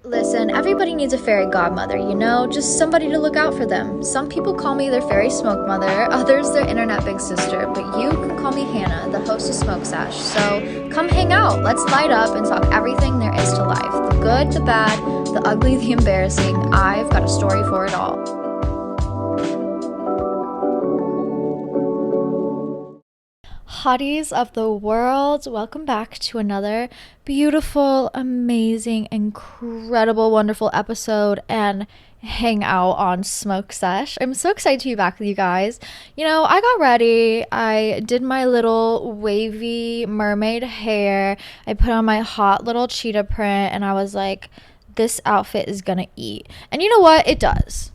Listen, everybody needs a fairy godmother, just somebody to look out for them. Some people call me their fairy smoke mother, others their internet big sister, but you can call me Hannah, the host of Smoke Sesh. So come hang out, let's light up and talk everything there is to life. The good, the bad, the ugly, the embarrassing. I've got a story for it all. Hotties of the world, welcome back to another beautiful, amazing, incredible, wonderful episode and hangout on Smoke Sesh. I'm so excited to be back with you guys. I got ready. I did my little wavy mermaid hair. I put on my hot little cheetah print and I was like, this outfit is gonna eat. And you know what? It does.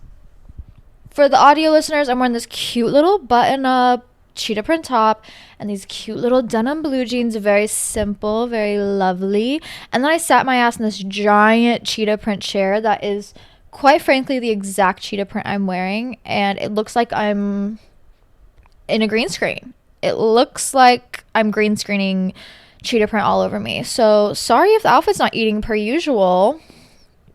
For the audio listeners, I'm wearing this cute little button up cheetah print top and these cute little denim blue jeans, very simple, very lovely. And then I sat my ass in this giant cheetah print chair that is quite frankly the exact cheetah print I'm wearing, and it looks like I'm in a green screen. It looks like I'm green screening cheetah print all over me. So sorry if the outfit's not eating per usual,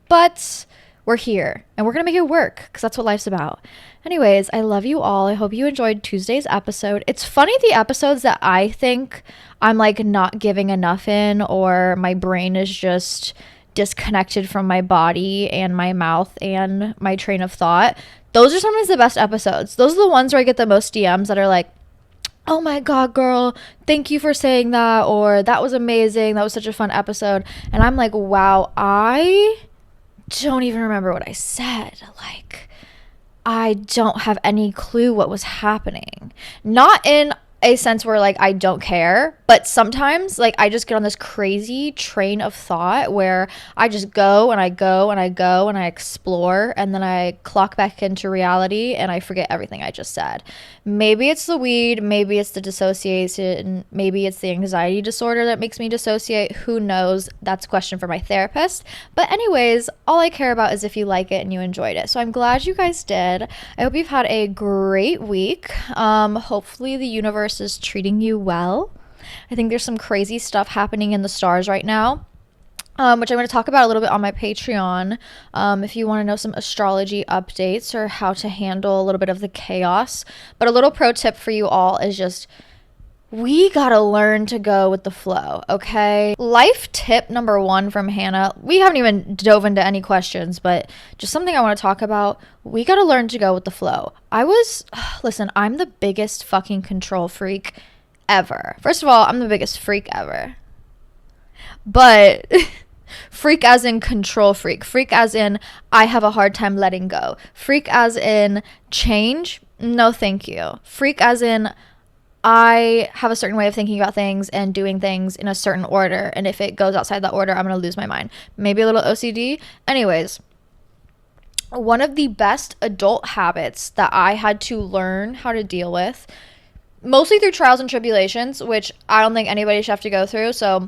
but we're here and we're gonna make it work because that's what life's about. Anyways, I love you all. I hope you enjoyed Tuesday's episode. It's funny, the episodes that I think I'm like not giving enough in, or my brain is just disconnected from my body and my mouth and my train of thought, those are sometimes the best episodes. Those are the ones where I get the most DMs that are like, oh my god, girl, thank you for saying that, or that was amazing, that was such a fun episode. And I'm like, wow, I don't even remember what I said. Like, I don't have any clue what was happening. Not in a sense where like I don't care, but sometimes like I just get on this crazy train of thought where I just go and I go and I go and I explore, and then I clock back into reality and I forget everything I just said. Maybe it's the weed, maybe it's the dissociation, maybe it's the anxiety disorder that makes me dissociate. Who knows? That's a question for my therapist. But anyways, all I care about is if you like it and you enjoyed it. So I'm glad you guys did. I hope you've had a great week. Hopefully the universe is treating you well. I think there's some crazy stuff happening in the stars right now, which I'm going to talk about a little bit on my Patreon. If you want to know some astrology updates or how to handle a little bit of the chaos. But a little pro tip for you all is just, we got to learn to go with the flow, okay? Life tip number 1 from Hannah. We haven't even dove into any questions, but just something I want to talk about. We got to learn to go with the flow. Listen, I'm the biggest fucking control freak ever. First of all, I'm the biggest freak ever. But freak as in control freak. Freak as in I have a hard time letting go. Freak as in change. No, thank you. Freak as in I have a certain way of thinking about things and doing things in a certain order. And if it goes outside that order, I'm going to lose my mind. Maybe a little OCD. Anyways, one of the best adult habits that I had to learn how to deal with, mostly through trials and tribulations, which I don't think anybody should have to go through. So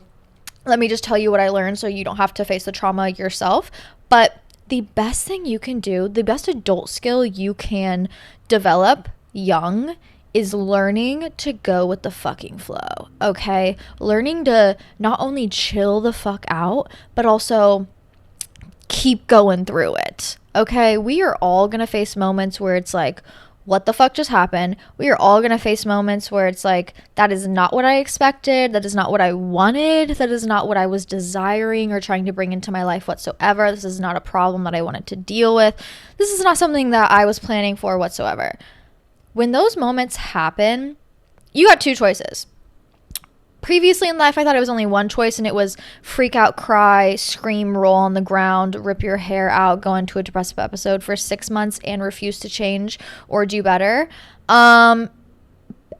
let me just tell you what I learned so you don't have to face the trauma yourself. But the best thing you can do, the best adult skill you can develop young, is learning to go with the fucking flow, okay? Learning to not only chill the fuck out, but also keep going through it, okay? We are all gonna face moments where it's like, what the fuck just happened? We are all gonna face moments where it's like, that is not what I expected, that is not what I wanted, that is not what I was desiring or trying to bring into my life whatsoever. This is not a problem that I wanted to deal with. This is not something that I was planning for whatsoever. When those moments happen, you got 2 choices. Previously in life, I thought it was only one choice, and it was freak out, cry, scream, roll on the ground, rip your hair out, go into a depressive episode for 6 months and refuse to change or do better. And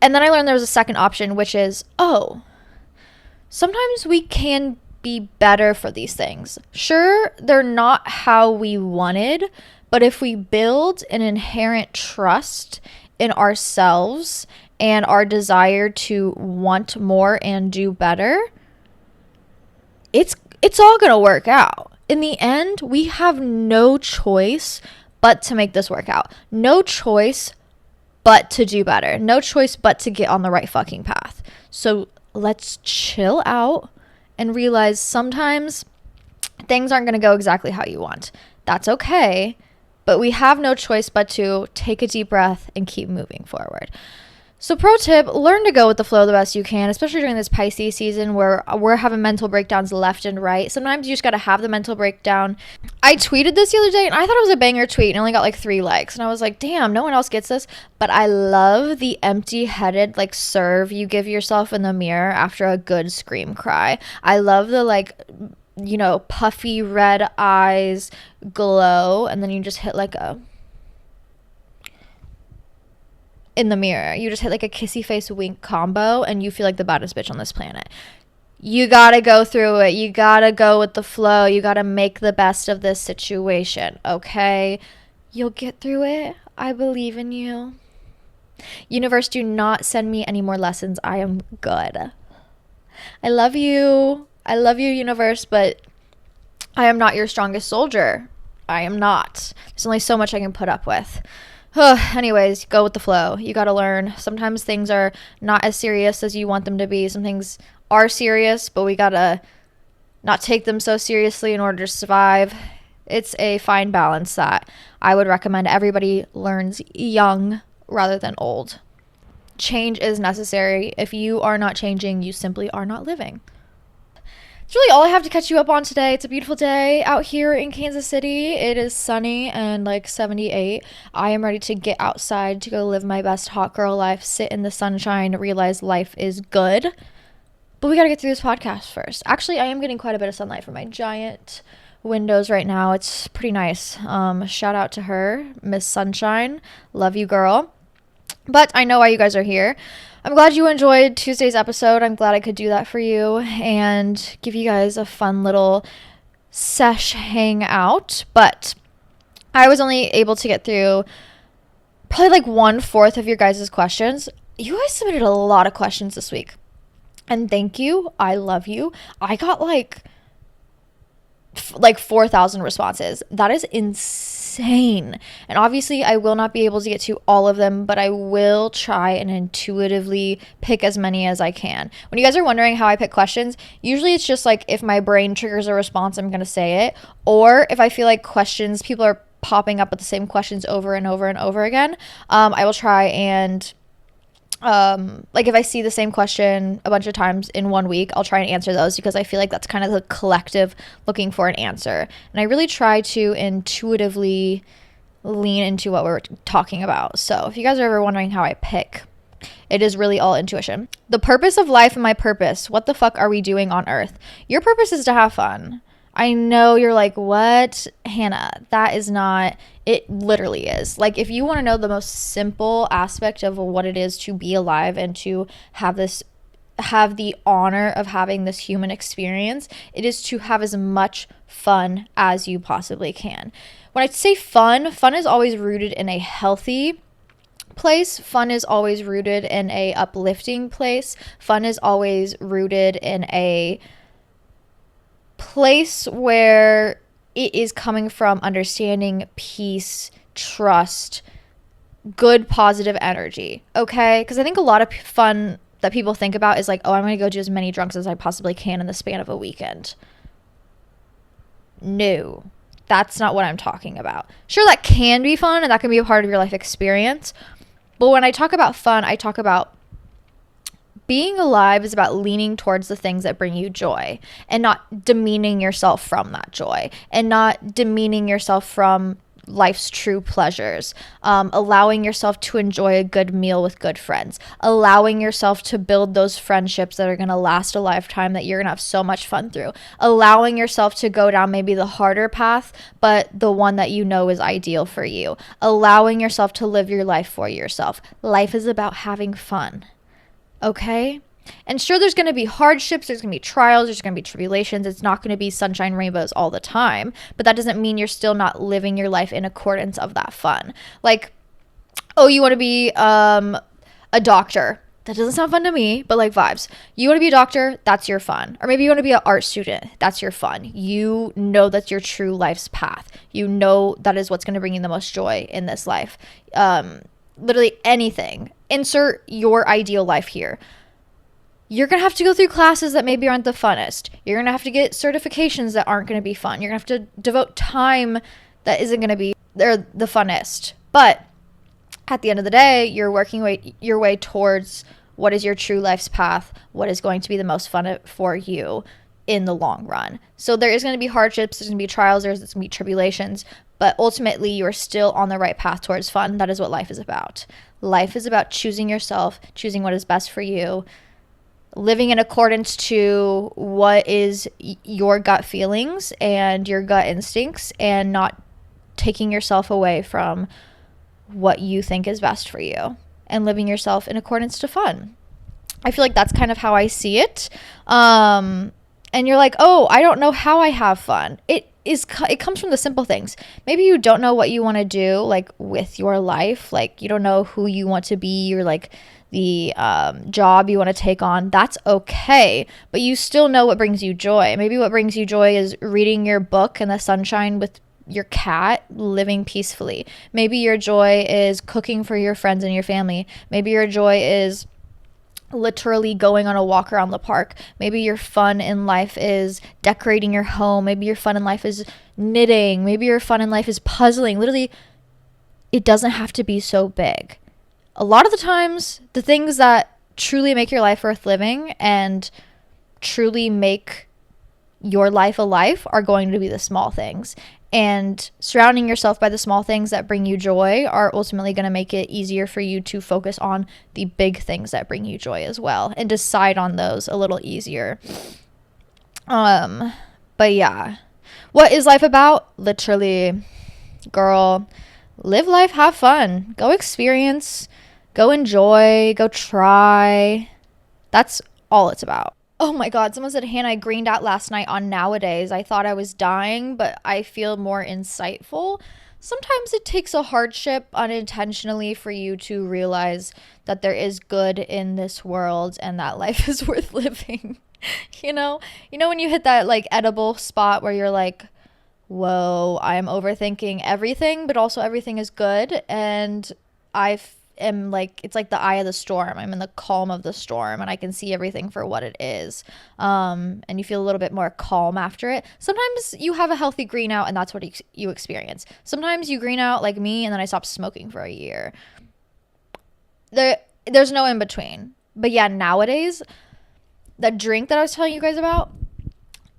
then I learned there was a second option, which is, sometimes we can be better for these things. Sure, they're not how we wanted, but if we build an inherent trust in ourselves and our desire to want more and do better, it's all gonna work out. In the end, we have no choice but to make this work out. No choice but to do better. No choice but to get on the right fucking path. So let's chill out and realize sometimes Things aren't going to go exactly how you want. That's okay, but we have no choice but to take a deep breath and keep moving forward. So pro tip, learn to go with the flow the best you can, especially during this Pisces season where we're having mental breakdowns left and right. Sometimes you just got to have the mental breakdown. I tweeted this the other day and I thought it was a banger tweet and only got like 3 likes. And I was like, damn, no one else gets this. But I love the empty-headed like serve you give yourself in the mirror after a good scream cry. I love the like, you know, puffy red eyes glow. And then you just hit like a... in the mirror. You just hit like a kissy face wink combo and you feel like the baddest bitch on this planet. You gotta go through it. You gotta go with the flow. You gotta make the best of this situation, okay? You'll get through it. I believe in you. Universe, do not send me any more lessons. I am good. I love you. I love you, universe, but I am not your strongest soldier. I am not. There's only so much I can put up with. Anyways, go with the flow. You got to learn. Sometimes things are not as serious as you want them to be. Some things are serious, but we got to not take them so seriously in order to survive. It's a fine balance that I would recommend everybody learns young rather than old. Change is necessary. If you are not changing, you simply are not living. It's really all I have to catch you up on today. It's a beautiful day out here in Kansas City. It is sunny and like 78. I am ready to get outside to go live my best hot girl life, sit in the sunshine, realize life is good. But we got to get through this podcast first. Actually, I am getting quite a bit of sunlight from my giant windows right now. It's pretty nice. Shout out to her, Miss Sunshine. Love you, girl. But I know why you guys are here. I'm glad you enjoyed Tuesday's episode. I'm glad I could do that for you and give you guys a fun little sesh hangout. But I was only able to get through probably like 1/4 of your guys' questions. You guys submitted a lot of questions this week. And thank you. I love you. I got like 4,000 responses. That is insane. And obviously I will not be able to get to all of them, but I will try and intuitively pick as many as I can. When you guys are wondering how I pick questions, usually it's just like if my brain triggers a response, I'm going to say it. Or if I feel like questions, people are popping up with the same questions over and over and over again, I will try and like if I see the same question a bunch of times in 1 week, I'll try and answer those because I feel like that's kind of the collective looking for an answer. And I really try to intuitively lean into what we're talking about. So if you guys are ever wondering how I pick, it is really all intuition. The purpose of life and my purpose. What the fuck are we doing on earth? Your purpose is to have fun. I know you're like, what? Hannah, that is not, it literally is. Like, if you want to know the most simple aspect of what it is to be alive and to have the honor of having this human experience, it is to have as much fun as you possibly can. When I say fun is always rooted in a healthy place. Fun is always rooted in a uplifting place. Fun is always rooted in a place where it is coming from understanding, peace, trust, good positive energy, okay? Because I think a lot of fun that people think about is like, oh, I'm going to go do as many drunks as I possibly can in the span of a weekend. No, that's not what I'm talking about. Sure, that can be fun and that can be a part of your life experience, but when I talk about fun, I talk about being alive is about leaning towards the things that bring you joy and not demeaning yourself from that joy and not demeaning yourself from life's true pleasures, allowing yourself to enjoy a good meal with good friends, allowing yourself to build those friendships that are going to last a lifetime that you're going to have so much fun through, allowing yourself to go down maybe the harder path, but the one that you know is ideal for you, allowing yourself to live your life for yourself. Life is about having fun. Okay? And sure, there's going to be hardships, there's going to be trials, there's going to be tribulations. It's not going to be sunshine rainbows all the time, but that doesn't mean you're still not living your life in accordance of that fun. Like, oh, you want to be a doctor. That doesn't sound fun to me, but like vibes. You want to be a doctor, that's your fun. Or maybe you want to be an art student, that's your fun. You know that's your true life's path. You know that is what's going to bring you the most joy in this life. Literally anything. Insert your ideal life here. you're going to have to go through classes that maybe aren't the funnest. You're going to have to get certifications that aren't going to be fun. You're going to have to devote time that isn't going to be the funnest. But at the end of the day, you're working your way towards what is your true life's path, what is going to be the most fun for you in the long run. So there is going to be hardships, there's going to be trials, there's going to be tribulations, but ultimately you're still on the right path towards fun. That is what life is about. Life is about choosing yourself, choosing what is best for you, living in accordance to what is your gut feelings and your gut instincts, and not taking yourself away from what you think is best for you, and living yourself in accordance to fun. I feel like that's kind of how I see it. And you're like, oh, I don't know how I have fun. It comes from the simple things. Maybe you don't know what you want to do, like with your life. Like you don't know who you want to be, or like the job you want to take on. That's okay. But you still know what brings you joy. Maybe what brings you joy is reading your book in the sunshine with your cat, living peacefully. Maybe your joy is cooking for your friends and your family. Maybe your joy is literally going on a walk around the park. Maybe your fun in life is decorating your home. Maybe your fun in life is knitting. Maybe your fun in life is puzzling. Literally, it doesn't have to be so big. A lot of the times, the things that truly make your life worth living and truly make your life a life are going to be the small things. And surrounding yourself by the small things that bring you joy are ultimately going to make it easier for you to focus on the big things that bring you joy as well, and decide on those a little easier. But yeah, what is life about? Literally, girl, live life, have fun, go experience, go enjoy, go try. That's all it's about. Oh my God, someone said, Hannah, I greened out last night on Nowadays. I thought I was dying, but I feel more insightful. Sometimes it takes a hardship unintentionally for you to realize that there is good in this world and that life is worth living. You know when you hit that like edible spot where you're like, whoa, I'm overthinking everything, but also everything is good. And I am like, it's like the eye of the storm. I'm in the calm of the storm and I can see everything for what it is. And you feel a little bit more calm after it. Sometimes you have a healthy green out and that's what you experience. Sometimes you green out like me and then I stopped smoking for a year. There's no in between. But yeah, Nowadays, the drink that I was telling you guys about,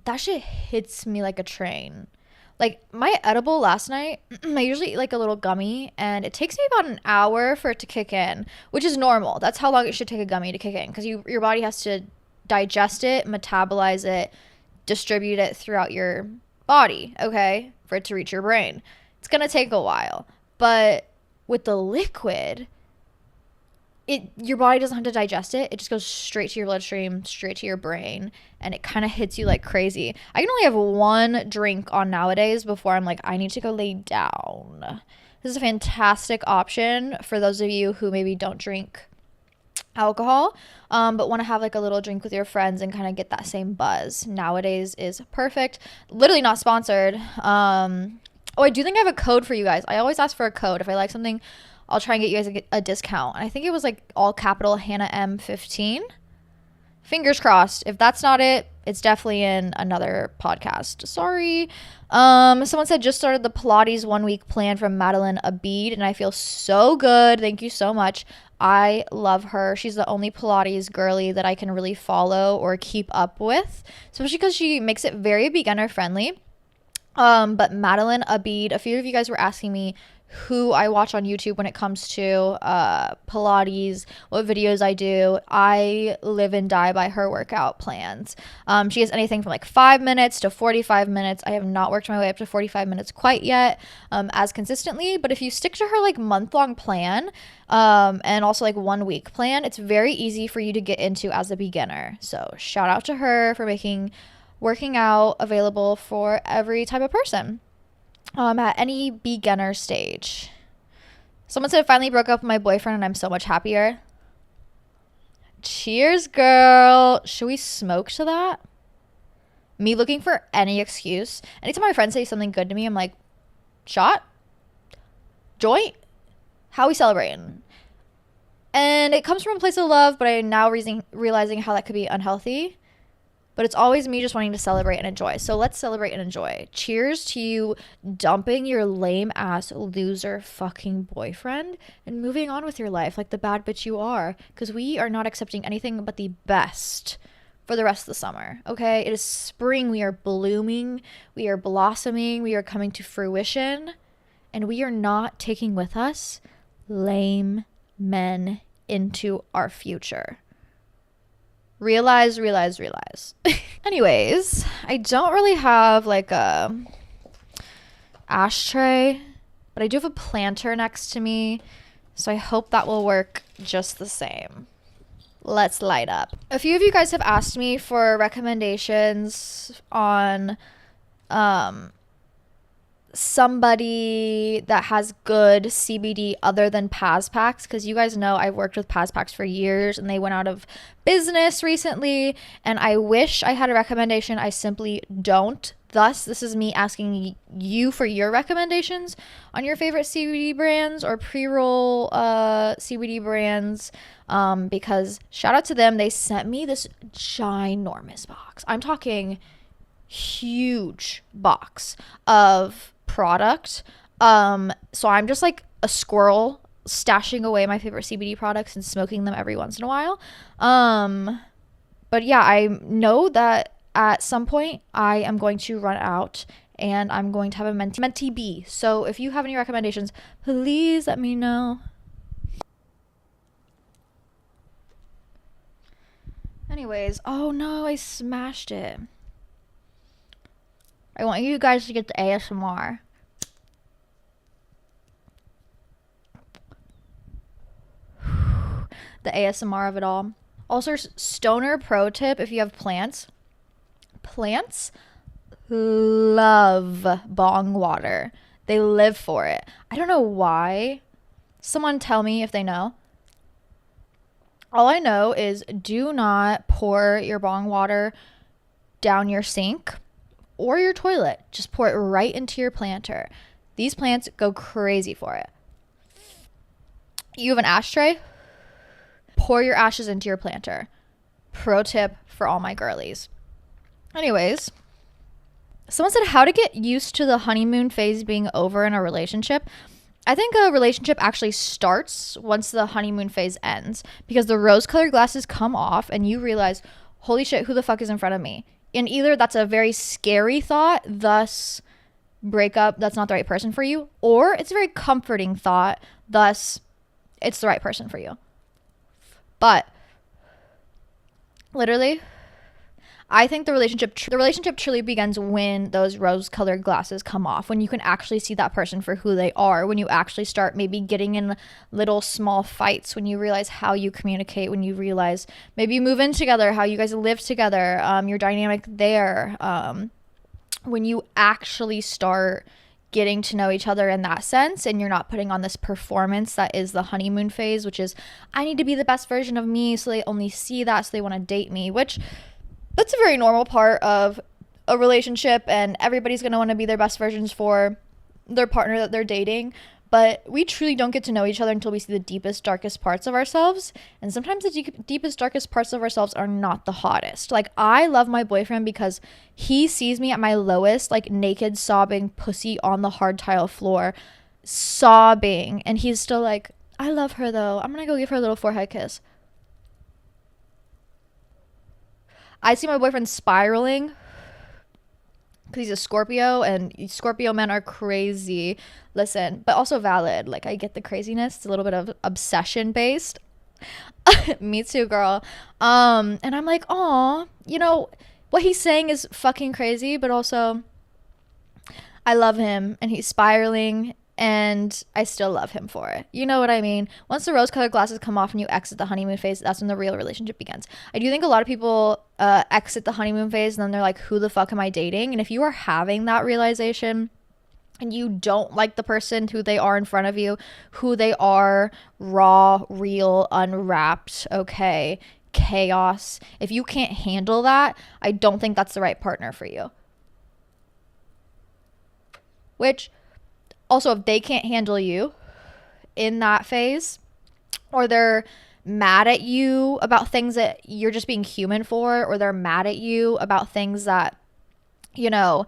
that shit hits me like a train. Like my edible last night, I usually eat like a little gummy and it takes me about an hour for it to kick in, which is normal. That's how long it should take a gummy to kick in, because your body has to digest it, metabolize it, distribute it throughout your body, okay, for it to reach your brain. It's going to take a while. But with the liquid, your body doesn't have to digest it. It just goes straight to your bloodstream, straight to your brain, and it kind of hits you like crazy. I can only have one drink on Nowadays before I'm like, I need to go lay down. This is a fantastic option for those of you who maybe don't drink alcohol, but want to have like a little drink with your friends and kind of get that same buzz. Nowadays is perfect. Literally not sponsored. Oh, I do think I have a code for you guys. I always ask for a code. If I like something, I'll try and get you guys a discount. And I think it was like all capital Hannah M15. Fingers crossed. If that's not it, it's definitely in another podcast. Sorry. Someone said, just started the Pilates 1 week plan from Madeline Abid, and I feel so good. Thank you so much. I love her. She's the only Pilates girly that I can really follow or keep up with, especially because she makes it very beginner friendly. But Madeline Abid, a few of you guys were asking me who I watch on YouTube when it comes to Pilates, what videos I do. I live and die by her workout plans. She has anything from like 5 minutes to 45 minutes. I have not worked my way up to 45 minutes quite yet, as consistently, but if you stick to her like month-long plan, and also like 1 week plan, it's very easy for you to get into as a beginner. So shout out to her for making working out available for every type of person. At any beginner stage. Someone said, I finally broke up with my boyfriend and I'm so much happier. Cheers, girl. Should we smoke to that? Me looking for any excuse. Anytime my friends say something good to me, I'm like, shot? Joint? How we celebrating? And it comes from a place of love, but I'm now realizing how that could be unhealthy. But it's always me just wanting to celebrate and enjoy. So let's celebrate and enjoy. Cheers to you dumping your lame ass loser fucking boyfriend and moving on with your life like the bad bitch you are. Because we are not accepting anything but the best for the rest of the summer. Okay? It is spring. We are blooming. We are blossoming. We are coming to fruition. And we are not taking with us lame men into our future. Realize. Anyways, I don't really have like a ashtray, but I do have a planter next to me, so I hope that will work just the same. Let's light up. A few of you guys have asked me for recommendations on somebody that has good CBD other than Paz Packs, because you guys know I've worked with Paz Packs for years and they went out of business recently, and I wish I had a recommendation. I simply don't. Thus, this is me asking you for your recommendations on your favorite CBD brands or pre-roll CBD brands, because shout out to them. They sent me this ginormous box. I'm talking huge box of product. So I'm just like a squirrel stashing away my favorite CBD products and smoking them every once in a while. But yeah, I know that at some point I am going to run out and I'm going to have a mentee bee. So if you have any recommendations, please let me know. Anyways, oh no, I smashed it. I want you guys to get the ASMR. The ASMR of it all. Also, stoner pro tip, if you have plants love bong water. They live for it. I don't know why. Someone tell me if they know. All I know is do not pour your bong water down your sink or your toilet. Just pour it right into your planter. These plants go crazy for it. You have an ashtray? Pour your ashes into your planter. Pro tip for all my girlies. Anyways, someone said how to get used to the honeymoon phase being over in a relationship. I think a relationship actually starts once the honeymoon phase ends, because the rose-colored glasses come off and you realize, holy shit, who the fuck is in front of me? And either that's a very scary thought, thus breakup, that's not the right person for you, or it's a very comforting thought, thus it's the right person for you. But literally, I think the relationship truly begins when those rose-colored glasses come off, when you can actually see that person for who they are, when you actually start maybe getting in little small fights, when you realize how you communicate, when you realize maybe you move in together, how you guys live together, your dynamic there, when you actually start getting to know each other in that sense, and you're not putting on this performance that is the honeymoon phase, which is, I need to be the best version of me, so they only see that, so they want to date me, which that's a very normal part of a relationship, and everybody's going to want to be their best versions for their partner that they're dating. But we truly don't get to know each other until we see the deepest, darkest parts of ourselves. And sometimes the deepest, darkest parts of ourselves are not the hottest. Like, I love my boyfriend because he sees me at my lowest, like naked, sobbing, pussy on the hard tile floor, sobbing. And he's still like, I love her though. I'm going to go give her a little forehead kiss. I see my boyfriend spiraling because he's a Scorpio, and Scorpio men are crazy. Listen, but also valid. Like, I get the craziness. It's a little bit of obsession based. Me too, girl. And I'm like, aw, you know, what he's saying is fucking crazy, but also I love him and he's spiraling and I still love him for it. You know what I mean? Once the rose-colored glasses come off and you exit the honeymoon phase, that's when the real relationship begins. I do think a lot of people exit the honeymoon phase and then they're like, who the fuck am I dating? And if you are having that realization and you don't like the person who they are in front of you, who they are, raw, real, unwrapped, okay, chaos, if you can't handle that, I don't think that's the right partner for you. Which, also, if they can't handle you in that phase, or they're mad at you about things that you're just being human for, or they're mad at you about things that, you know,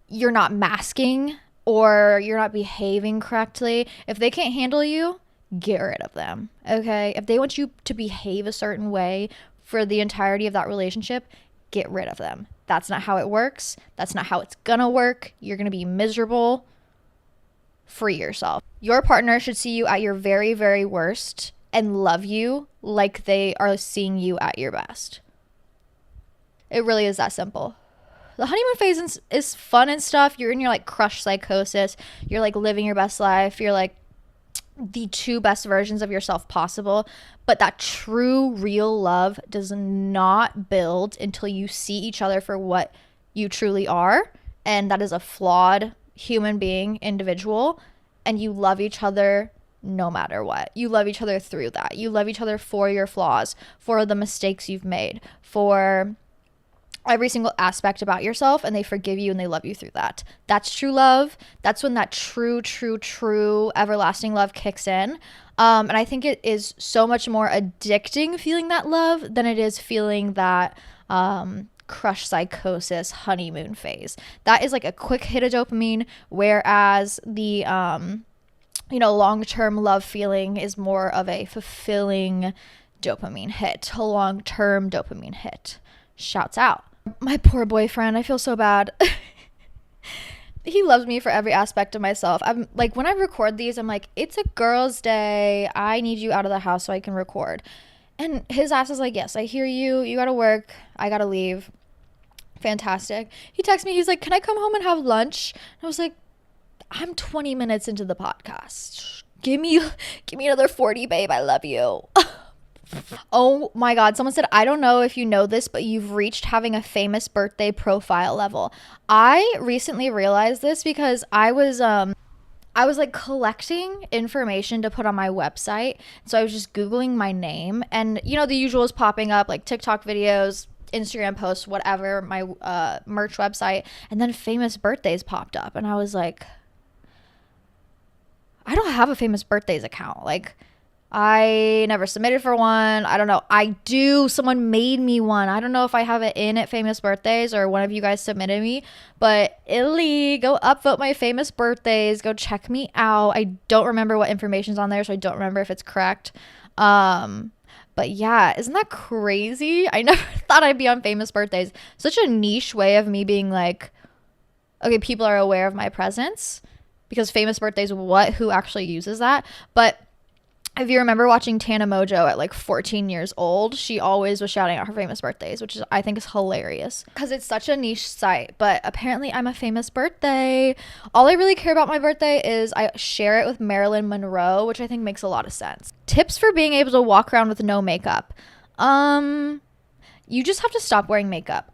you're not masking or you're not behaving correctly, if they can't handle you, get rid of them. Okay? If they want you to behave a certain way for the entirety of that relationship, get rid of them. That's not how it works. That's not how it's gonna work. You're gonna be miserable. Free yourself. Your partner should see you at your very, very worst and love you like they are seeing you at your best. It really is that simple. The honeymoon phase is fun and stuff. You're in your like crush psychosis. You're like living your best life. You're like the two best versions of yourself possible. But that true, real love does not build until you see each other for what you truly are. And that is a flawed human being, individual. And you love each other no matter what. You love each other through that. You love each other for your flaws, for the mistakes you've made, for every single aspect about yourself, and they forgive you and they love you through that. That's true love. That's when that true, true, true everlasting love kicks in. And I think it is so much more addicting feeling that love than it is feeling that crush psychosis honeymoon phase. That is like a quick hit of dopamine, whereas the long-term love feeling is more of a fulfilling dopamine hit, a long-term dopamine hit. Shouts out. My poor boyfriend, I feel so bad. He loves me for every aspect of myself. I'm like, when I record these, I'm like, it's a girl's day. I need you out of the house so I can record. And his ass is like, yes, I hear you. You gotta work. I gotta leave. Fantastic. He texts me. He's like, can I come home and have lunch? And I was like, I'm 20 minutes into the podcast. Give me another 40, babe. I love you. Oh my God. Someone said, I don't know if you know this, but you've reached having a famous birthday profile level. I recently realized this because I was like collecting information to put on my website. So I was just Googling my name, and the usual is popping up, like TikTok videos, Instagram posts, whatever, my merch website. And then famous birthdays popped up. And I was like, I don't have a famous birthdays account. Like, I never submitted for one. I don't know. I do. Someone made me one. I don't know if I have it in at famous birthdays or one of you guys submitted me. But Illy, go upvote my famous birthdays. Go check me out. I don't remember what information's on there, so I don't remember if it's correct. But yeah, isn't that crazy? I never thought I'd be on famous birthdays. Such a niche way of me being like, okay, people are aware of my presence. Because famous birthdays, what? Who actually uses that? But if you remember watching Tana Mojo at like 14 years old, she always was shouting out her famous birthdays, which I think is hilarious because it's such a niche site. But apparently I'm a famous birthday. All I really care about my birthday is I share it with Marilyn Monroe, which I think makes a lot of sense. Tips for being able to walk around with no makeup. You just have to stop wearing makeup.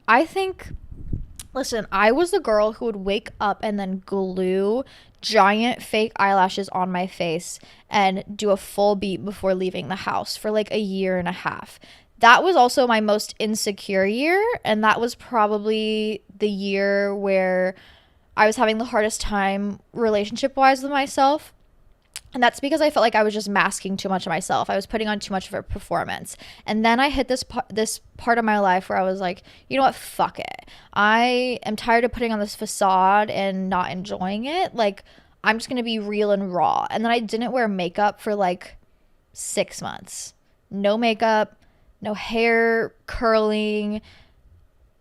Listen, I was the girl who would wake up and then glue giant fake eyelashes on my face and do a full beat before leaving the house for like a year and a half. That was also my most insecure year, and that was probably the year where I was having the hardest time relationship-wise with myself. And that's because I felt like I was just masking too much of myself. I was putting on too much of a performance. And then I hit this part of my life where I was like, you know what? Fuck it. I am tired of putting on this facade and not enjoying it. Like, I'm just going to be real and raw. And then I didn't wear makeup for like 6 months. No makeup, no hair curling,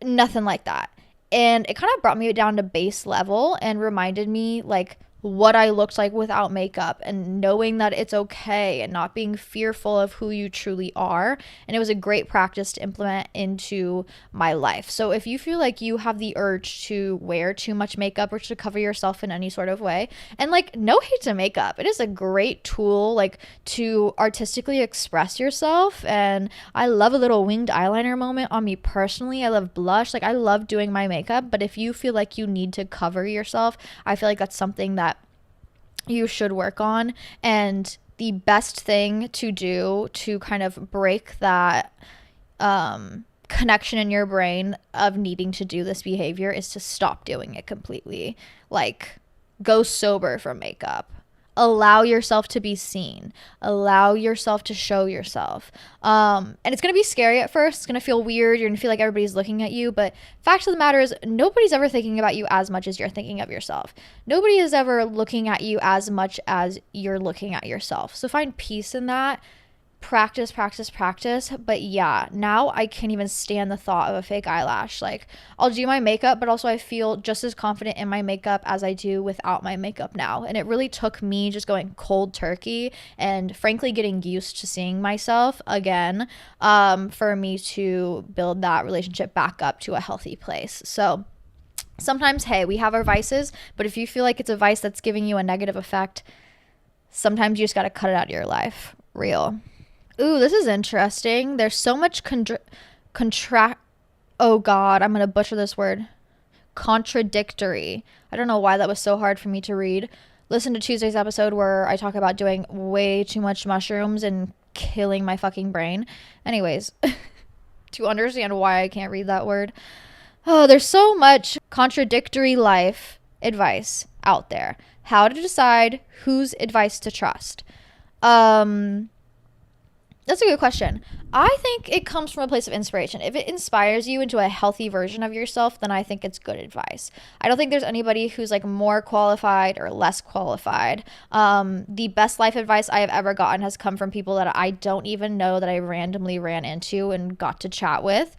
nothing like that. And it kind of brought me down to base level and reminded me like what I looked like without makeup, and knowing that it's okay and not being fearful of who you truly are. And it was a great practice to implement into my life. So if you feel like you have the urge to wear too much makeup or to cover yourself in any sort of way, and like, no hate to makeup, it is a great tool like to artistically express yourself. And I love a little winged eyeliner moment on me personally. I love blush. Like, I love doing my makeup. But if you feel like you need to cover yourself, I feel like that's something that you should work on. And the best thing to do to kind of break that connection in your brain of needing to do this behavior is to stop doing it completely. Like, go sober from makeup. allow yourself to be seen, allow yourself to show yourself. And it's going to be scary at first. It's going to feel weird. You're going to feel like everybody's looking at you. But fact of the matter is, nobody's ever thinking about you as much as you're thinking of yourself. Nobody is ever looking at you as much as you're looking at yourself. So find peace in that. Practice. But yeah, now I can't even stand the thought of a fake eyelash. Like, I'll do my makeup, but also I feel just as confident in my makeup as I do without my makeup now. And it really took me just going cold turkey and frankly getting used to seeing myself again, for me to build that relationship back up to a healthy place. So sometimes, hey, we have our vices, but if you feel like it's a vice that's giving you a negative effect, sometimes you just got to cut it out of your life. Real. Ooh, this is interesting. There's so much oh God, I'm going to butcher this word. Contradictory. I don't know why that was so hard for me to read. Listen to Tuesday's episode where I talk about doing way too much mushrooms and killing my fucking brain. Anyways, to understand why I can't read that word. Oh, there's so much contradictory life advice out there. How to decide whose advice to trust. That's a good question. I think it comes from a place of inspiration. If it inspires you into a healthy version of yourself, then I think it's good advice. I don't think there's anybody who's like more qualified or less qualified. The best life advice I have ever gotten has come from people that I don't even know, that I randomly ran into and got to chat with.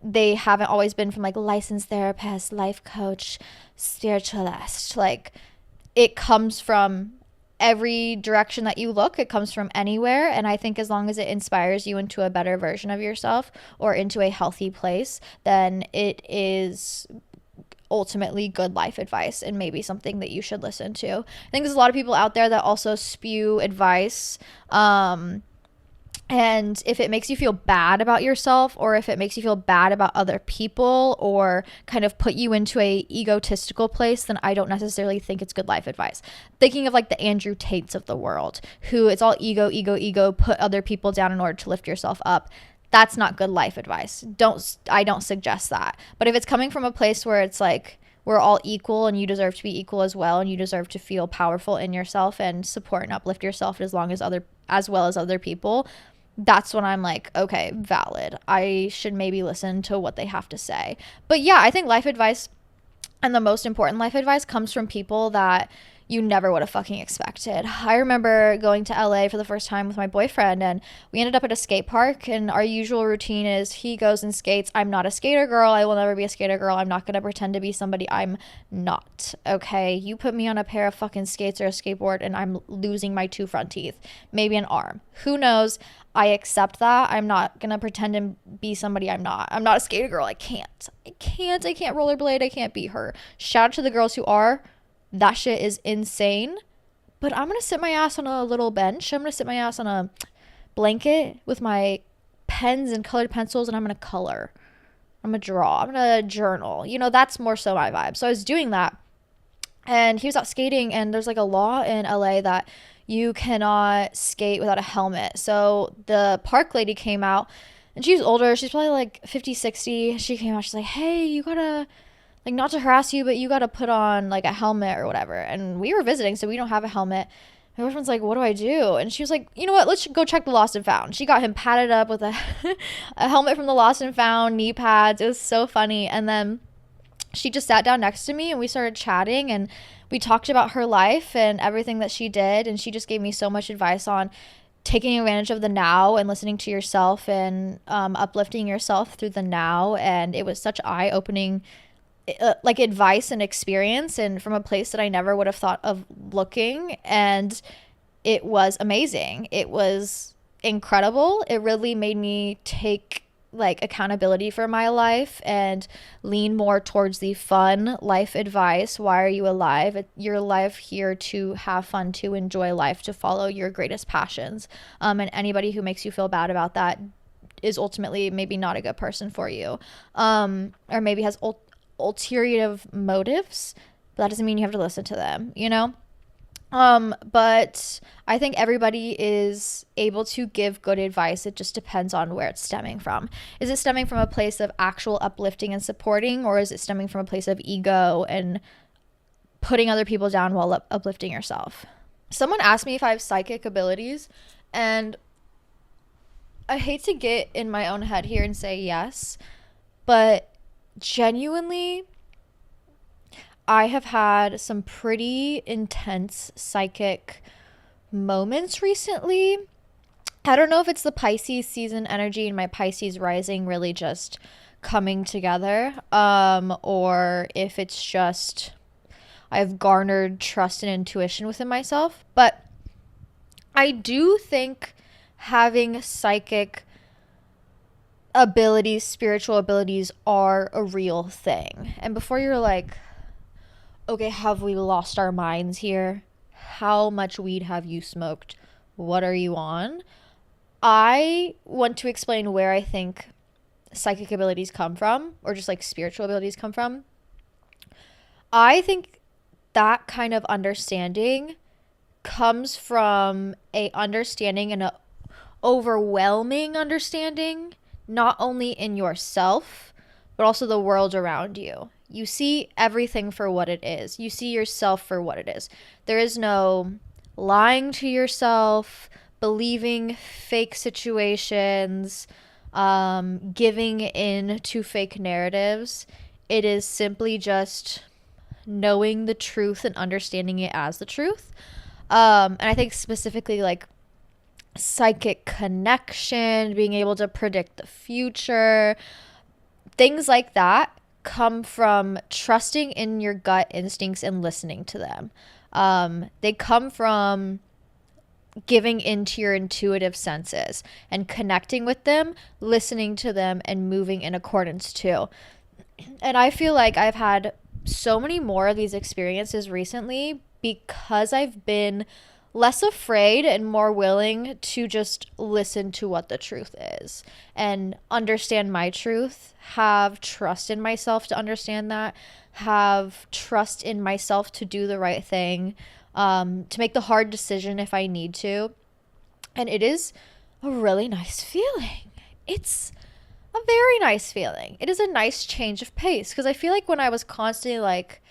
They haven't always been from like licensed therapist, life coach, spiritualist. Like, it comes from every direction that you look. It comes from anywhere. And I think as long as it inspires you into a better version of yourself or into a healthy place, then it is ultimately good life advice and maybe something that you should listen to. I think there's a lot of people out there that also spew advice, and if it makes you feel bad about yourself, or if it makes you feel bad about other people, or kind of put you into a egotistical place, then I don't necessarily think it's good life advice. Thinking of like the Andrew Tates of the world, who it's all ego, put other people down in order to lift yourself up. That's not good life advice. I don't suggest that. But if it's coming from a place where it's like, we're all equal and you deserve to be equal as well, and you deserve to feel powerful in yourself and support and uplift yourself as well as other people, that's when I'm like, okay, valid. I should maybe listen to what they have to say. But yeah, I think life advice, and the most important life advice, comes from people that you never would have fucking expected. I remember going to LA for the first time with my boyfriend, and we ended up at a skate park, and our usual routine is he goes and skates. I'm not a skater girl. I will never be a skater girl. I'm not going to pretend to be somebody I'm not. Okay, you put me on a pair of fucking skates or a skateboard and I'm losing my 2 front teeth, maybe an arm. Who knows? I accept that. I'm not going to pretend to be somebody I'm not. I'm not a skater girl. I can't rollerblade. I can't be her. Shout out to the girls who are. That shit is insane. But I'm going to sit my ass on a little bench. I'm going to sit my ass on a blanket with my pens and colored pencils, and I'm going to color. I'm going to draw. I'm going to journal. You know, that's more so my vibe. So I was doing that. And he was out skating, and there's like a law in LA that you cannot skate without a helmet. So the park lady came out, and she was older. She's probably like 50, 60. She came out. She's like, hey, you got to, like, not to harass you, but you got to put on like a helmet or whatever. And we were visiting, so we don't have a helmet. My boyfriend's like, what do I do? And she was like, you know what? Let's go check the lost and found. She got him padded up with a helmet from the lost and found, knee pads. It was so funny. And then she just sat down next to me, and we started chatting, and we talked about her life and everything that she did. And she just gave me so much advice on taking advantage of the now and listening to yourself and uplifting yourself through the now. And it was such eye-opening like advice and experience, and from a place that I never would have thought of looking. And it was amazing. It was incredible. It really made me take like accountability for my life and lean more towards the fun life advice. Why are you alive? You're alive here to have fun, to enjoy life, to follow your greatest passions. And anybody who makes you feel bad about that is ultimately maybe not a good person for you, or maybe has ulterior motives, but that doesn't mean you have to listen to them, you know? But I think everybody is able to give good advice. It just depends on where it's stemming from. Is it stemming from a place of actual uplifting and supporting, or is it stemming from a place of ego and putting other people down while uplifting yourself. Someone asked me if I have psychic abilities, and I hate to get in my own head here and say yes, but genuinely, I have had some pretty intense psychic moments recently. I don't know if it's the Pisces season energy and my Pisces rising really just coming together, or if it's just I've garnered trust and intuition within myself. But I do think having psychic abilities, spiritual abilities, are a real thing. And before you're like, okay, have we lost our minds here? How much weed have you smoked? What are you on? I want to explain where I think psychic abilities come from, or just like spiritual abilities come from. I think that kind of understanding comes from a understanding and a overwhelming understanding, not only in yourself, but also the world around you. You see everything for what it is. You see yourself for what it is. There is no lying to yourself, believing fake situations, giving in to fake narratives. It is simply just knowing the truth and understanding it as the truth. And I think specifically like psychic connection, being able to predict the future, things like that come from trusting in your gut instincts and listening to them. They come from giving into your intuitive senses and connecting with them, listening to them, and moving in accordance to. And I feel like I've had so many more of these experiences recently because I've been less afraid and more willing to just listen to what the truth is and understand my truth, have trust in myself to understand that, have trust in myself to do the right thing, to make the hard decision if I need to. And it is a really nice feeling. It's a very nice feeling. It is a nice change of pace, because I feel like when I was constantly like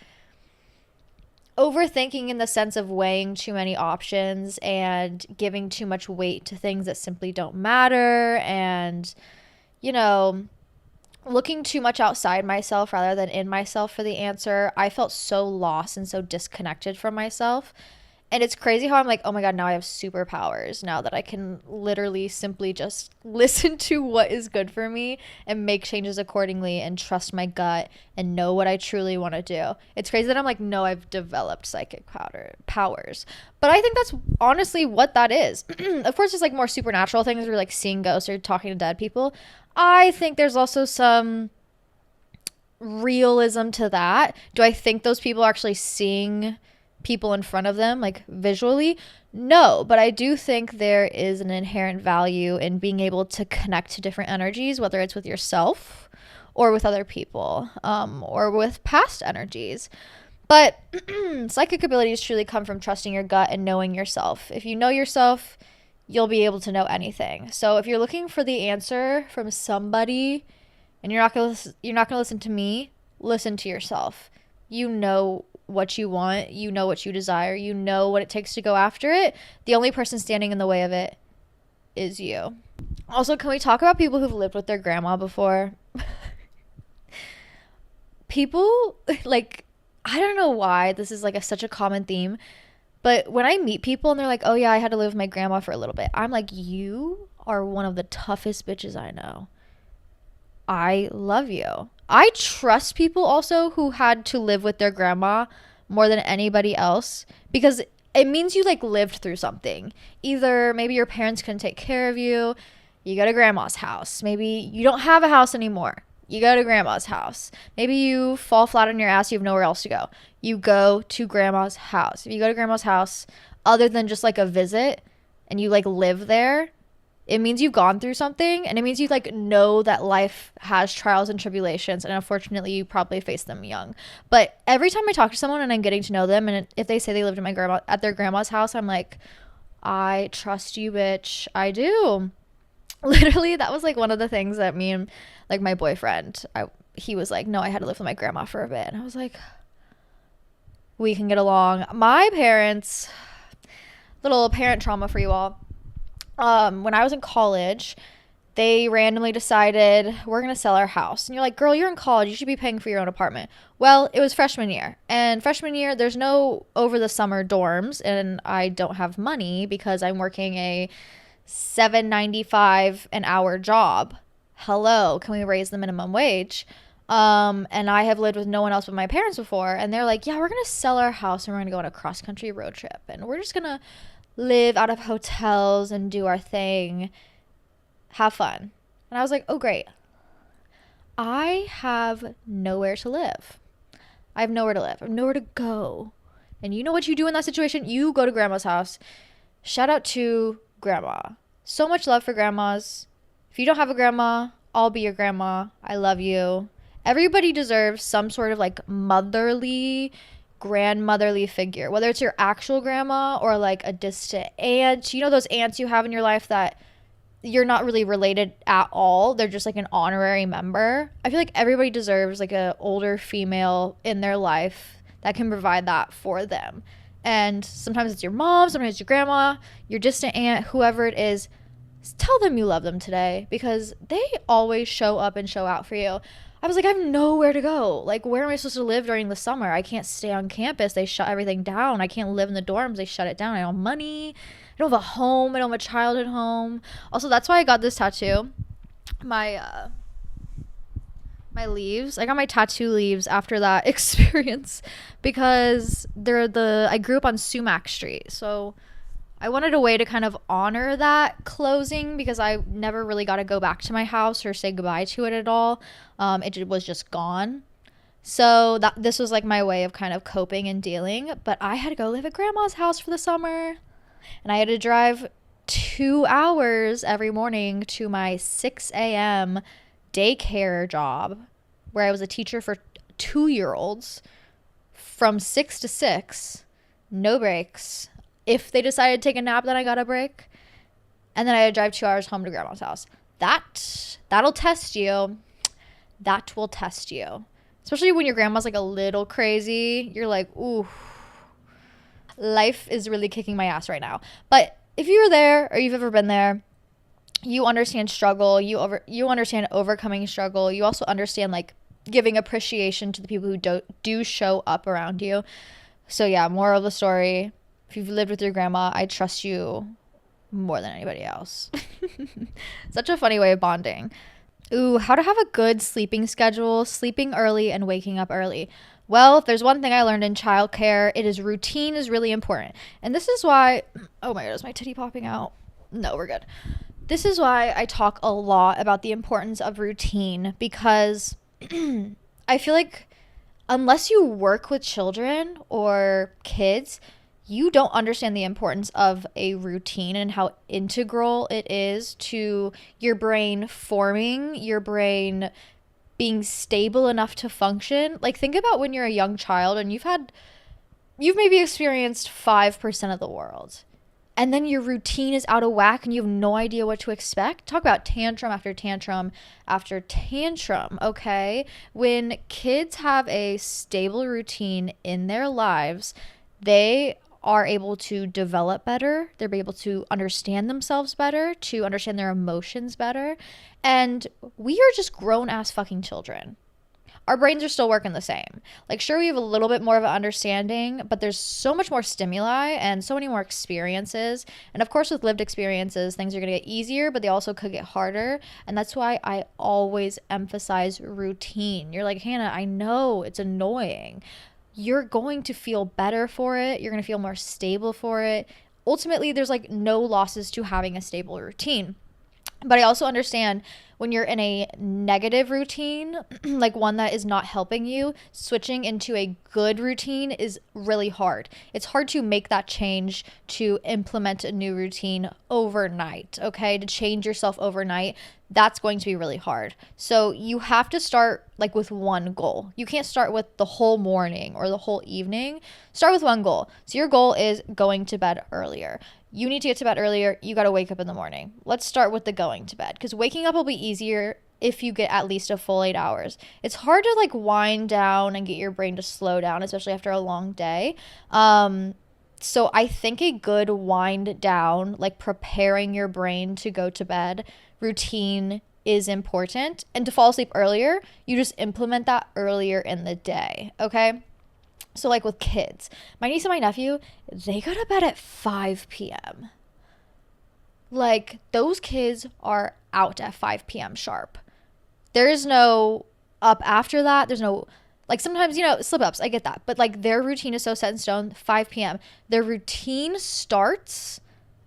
overthinking in the sense of weighing too many options and giving too much weight to things that simply don't matter, and looking too much outside myself rather than in myself for the answer, I felt so lost and so disconnected from myself. And it's crazy how I'm like, oh my God, now I have superpowers now that I can literally simply just listen to what is good for me and make changes accordingly and trust my gut and know what I truly want to do. It's crazy that I'm like, no, I've developed psychic powers. But I think that's honestly what that is. Of course, there's like more supernatural things where like seeing ghosts or talking to dead people. I think there's also some realism to that. Do I think those people are actually seeing people in front of them like visually? No, but I do think there is an inherent value in being able to connect to different energies, whether it's with yourself or with other people, or with past energies. But psychic abilities truly come from trusting your gut and knowing yourself. If you know yourself, you'll be able to know anything. So if you're looking for the answer from somebody and you're not going to listen to me, listen to yourself. You know what you want, you know what you desire, you know what it takes to go after it. The only person standing in the way of it is you. Also, can we talk about people who've lived with their grandma before? People, like, I don't know why this is like such a common theme, but when I meet people and they're like, oh yeah, I had to live with my grandma for a little bit, I'm like, you are one of the toughest bitches I know. I love you. I trust people also who had to live with their grandma more than anybody else, because it means you like lived through something. Either maybe your parents couldn't take care of you, you go to grandma's house. Maybe you don't have a house anymore, you go to grandma's house. Maybe you fall flat on your ass, you have nowhere else to go, you go to grandma's house. If you go to grandma's house other than just like a visit and you like live there, it means you've gone through something, and it means you like know that life has trials and tribulations, and unfortunately you probably face them young. But every time I talk to someone and I'm getting to know them, and if they say they lived at their grandma's house, I'm like, I trust you, bitch. I do. Literally, that was like one of the things that me and like my boyfriend, he was like, no, I had to live with my grandma for a bit. And I was like, we can get along. My parents, little parent trauma for you all. When I was in college, they randomly decided we're going to sell our house. And you're like, girl, you're in college. You should be paying for your own apartment. Well, it was freshman year. And freshman year, there's no over the summer dorms. And I don't have money because I'm working a $7.95 an hour job. Hello, can we raise the minimum wage? And I have lived with no one else but my parents before. And they're like, yeah, we're going to sell our house and we're going to go on a cross country road trip. And we're just going to live out of hotels and do our thing, have fun. And I was like, oh, great. I have nowhere to live. I have nowhere to live. I have nowhere to go. And you know what you do in that situation? You go to grandma's house. Shout out to grandma. So much love for grandmas. If you don't have a grandma, I'll be your grandma. I love you. Everybody deserves some sort of like motherly, grandmotherly figure, whether it's your actual grandma or like a distant aunt. You know those aunts you have in your life that you're not really related at all, they're just like an honorary member. I feel like everybody deserves like a older female in their life that can provide that for them. And sometimes it's your mom, sometimes it's your grandma, your distant aunt, whoever it is. Tell them you love them today because they always show up and show out for you. I was like, I have nowhere to go. Like, where am I supposed to live during the summer? I can't stay on campus. They shut everything down. I can't live in the dorms. They shut it down. I don't have money. I don't have a home. I don't have a childhood home. Also, that's why I got this tattoo. My leaves. I got my tattoo leaves after that experience because I grew up on Sumac Street. So I wanted a way to kind of honor that closing because I never really got to go back to my house or say goodbye to it at all. It was just gone. So this was like my way of kind of coping and dealing. But I had to go live at grandma's house for the summer. And I had to drive 2 hours every morning to my 6 a.m. daycare job where I was a teacher for 2-year-olds from 6 to 6, no breaks. If they decided to take a nap, then I got a break. And then I had to drive 2 hours home to grandma's house. That'll test you. That will test you. Especially when your grandma's like a little crazy. You're like, ooh, life is really kicking my ass right now. But if you're there or you've ever been there, you understand struggle. You understand overcoming struggle. You also understand like giving appreciation to the people who do show up around you. So yeah, moral of the story. If you've lived with your grandma, I trust you more than anybody else. Such a funny way of bonding. Ooh, how to have a good sleeping schedule, sleeping early and waking up early. Well, if there's one thing I learned in childcare, it is routine is really important. And this is why, oh my God, is my titty popping out? No, we're good. This is why I talk a lot about the importance of routine because I feel like unless you work with children or kids, you don't understand the importance of a routine and how integral it is to your brain forming, your brain being stable enough to function. Like think about when you're a young child and you've maybe experienced 5% of the world. And then your routine is out of whack and you have no idea what to expect. Talk about tantrum after tantrum after tantrum, okay? When kids have a stable routine in their lives, they are able to develop better. They're able to understand themselves better, to understand their emotions better. And we are just grown ass fucking children. Our brains are still working the same. Like, sure, we have a little bit more of an understanding, but there's so much more stimuli and so many more experiences. And of course, with lived experiences, things are going to get easier, but they also could get harder. And that's why I always emphasize routine. You're like, Hannah, I know it's annoying. You're going to feel better for it. You're going to feel more stable for it. Ultimately, there's like no losses to having a stable routine. But I also understand when you're in a negative routine, like one that is not helping you, switching into a good routine is really hard. It's hard to make that change to implement a new routine overnight, okay? To change yourself overnight, that's going to be really hard. So you have to start like with one goal. You can't start with the whole morning or the whole evening. Start with one goal. So your goal is going to bed earlier. You need to get to bed earlier. You got to wake up in the morning. Let's start with the going to bed because waking up will be easier if you get at least a full 8 hours. It's hard to like wind down and get your brain to slow down, especially after a long day. So I think a good wind down, like preparing your brain to go to bed routine is important. And to fall asleep earlier, you just implement that earlier in the day. Okay. So like with kids, my niece and my nephew, they go to bed at 5 p.m. Like those kids are out at 5 p.m. sharp. There is no up after that. There's no, like sometimes, slip ups. I get that. But like their routine is so set in stone, 5 p.m. Their routine starts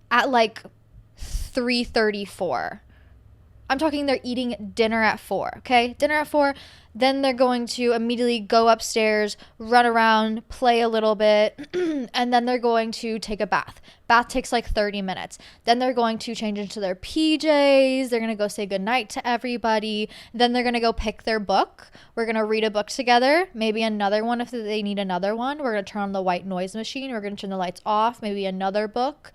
at like 3:34. I'm talking they're eating dinner at 4, okay? Dinner at 4. Then they're going to immediately go upstairs, run around, play a little bit, and then they're going to take a bath. Bath takes like 30 minutes. Then they're going to change into their PJs. They're going to go say goodnight to everybody. Then they're going to go pick their book. We're going to read a book together, maybe another one if they need another one. We're going to turn on the white noise machine. We're going to turn the lights off, maybe another book,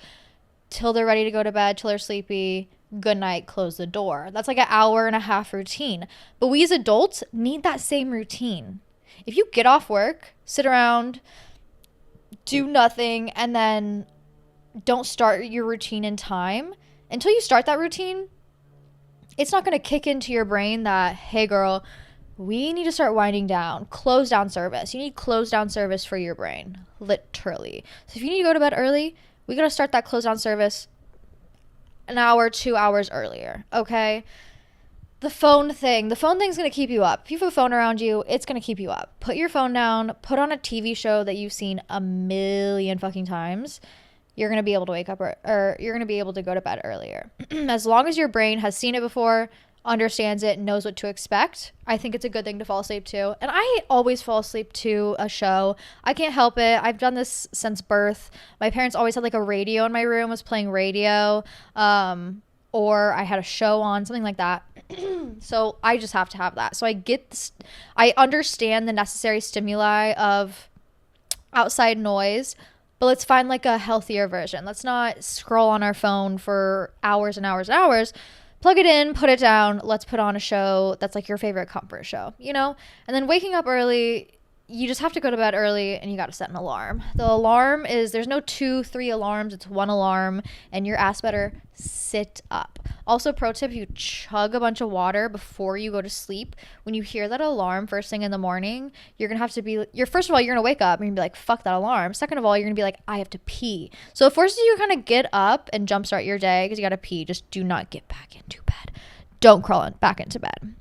till they're ready to go to bed, till they're sleepy. Good night, close the door. That's like an hour and a half routine. But we as adults need that same routine. If you get off work, sit around, do nothing, and then don't start your routine in time, until you start that routine, it's not going to kick into your brain that, hey girl, we need to start winding down. Close down service. You need close down service for your brain, literally. So if you need to go to bed early, we got to start that close down service an hour, 2 hours earlier, okay? The phone thing's going to keep you up. If you have a phone around you, it's going to keep you up. Put your phone down, put on a TV show that you've seen a million fucking times. You're going to be able to wake up or you're going to be able to go to bed earlier. As long as your brain has seen it before, understands it, knows what to expect, I think it's a good thing to fall asleep to. And I always fall asleep to a show. I can't help it. I've done this since birth. My parents always had like a radio in my room, was playing radio, or I had a show on, something like that. So I just have to have that. So I understand the necessary stimuli of outside noise, but let's find like a healthier version. Let's not scroll on our phone for hours and hours and hours. Plug it in, put it down. Let's put on a show that's like your favorite comfort show, And then waking up early, you just have to go to bed early and you got to set an alarm. The alarm there's no 2, 3 alarms. It's one alarm and your ass better sit up. Also, pro tip, you chug a bunch of water before you go to sleep. When you hear that alarm first thing in the morning, you're going to have to first of all, you're going to wake up and you're going to be like, fuck that alarm. Second of all, you're going to be like, I have to pee. So it forces you to kind of get up and jumpstart your day because you got to pee. Just do not get back into bed. Don't crawl back into bed.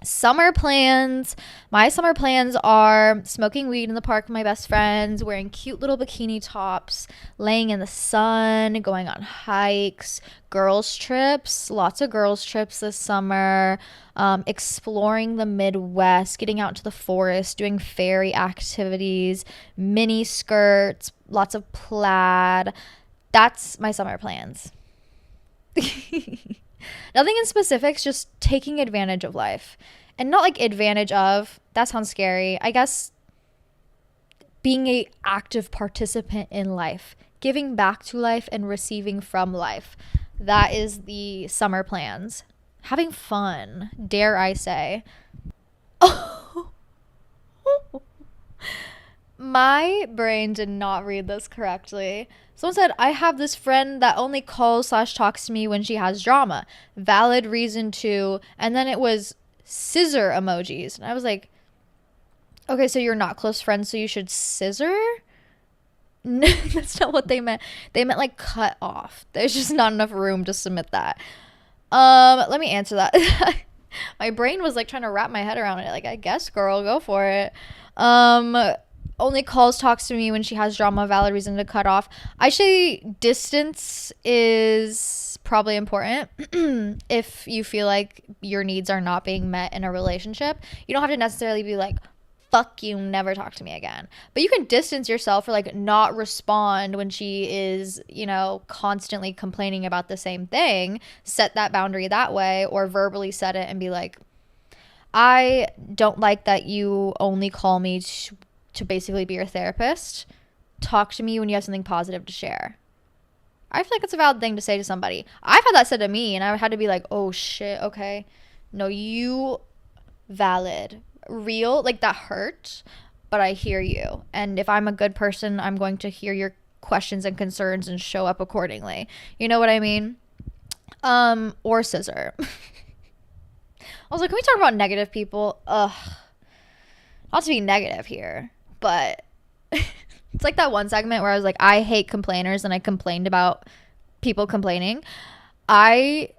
Summer plans. My summer plans are smoking weed in the park with my best friends, wearing cute little bikini tops, laying in the sun, going on hikes, girls trips, lots of girls trips this summer, exploring the Midwest, getting out into the forest, doing fairy activities, mini skirts, lots of plaid. That's my summer plans. Nothing in specifics, just taking advantage of life. And not like advantage of, that sounds scary. I guess being a active participant in life, giving back to life and receiving from life. That is the summer plans. Having fun, dare I say. Oh. My brain did not read this correctly. Someone said, I have this friend that only calls/talks to me when she has drama. Valid reason to, and then it was scissor emojis. And I was like, okay, so you're not close friends, so you should scissor? No, that's not what they meant. They meant like cut off. There's just not enough room to submit that. Let me answer that. My brain was like trying to wrap my head around it. Like, I guess, girl, go for it. Only talks to me when she has drama, valid reason to cut off. I say distance is probably important. If you feel like your needs are not being met in a relationship, you don't have to necessarily be like, fuck you, never talk to me again. But you can distance yourself or like not respond when she is, constantly complaining about the same thing. Set that boundary that way, or verbally set it and be like, I don't like that you only call me to basically be your therapist. Talk to me when you have something positive to share. I feel like it's a valid thing to say to somebody. I've had that said to me and I had to be like, oh shit, okay. No, you valid. Real, like that hurt, but I hear you. And if I'm a good person, I'm going to hear your questions and concerns and show up accordingly. You know what I mean? Or scissor. Also, can we talk about negative people? Ugh. Not to be negative here, but it's like that one segment where I was like, I hate complainers, and I complained about people complaining. I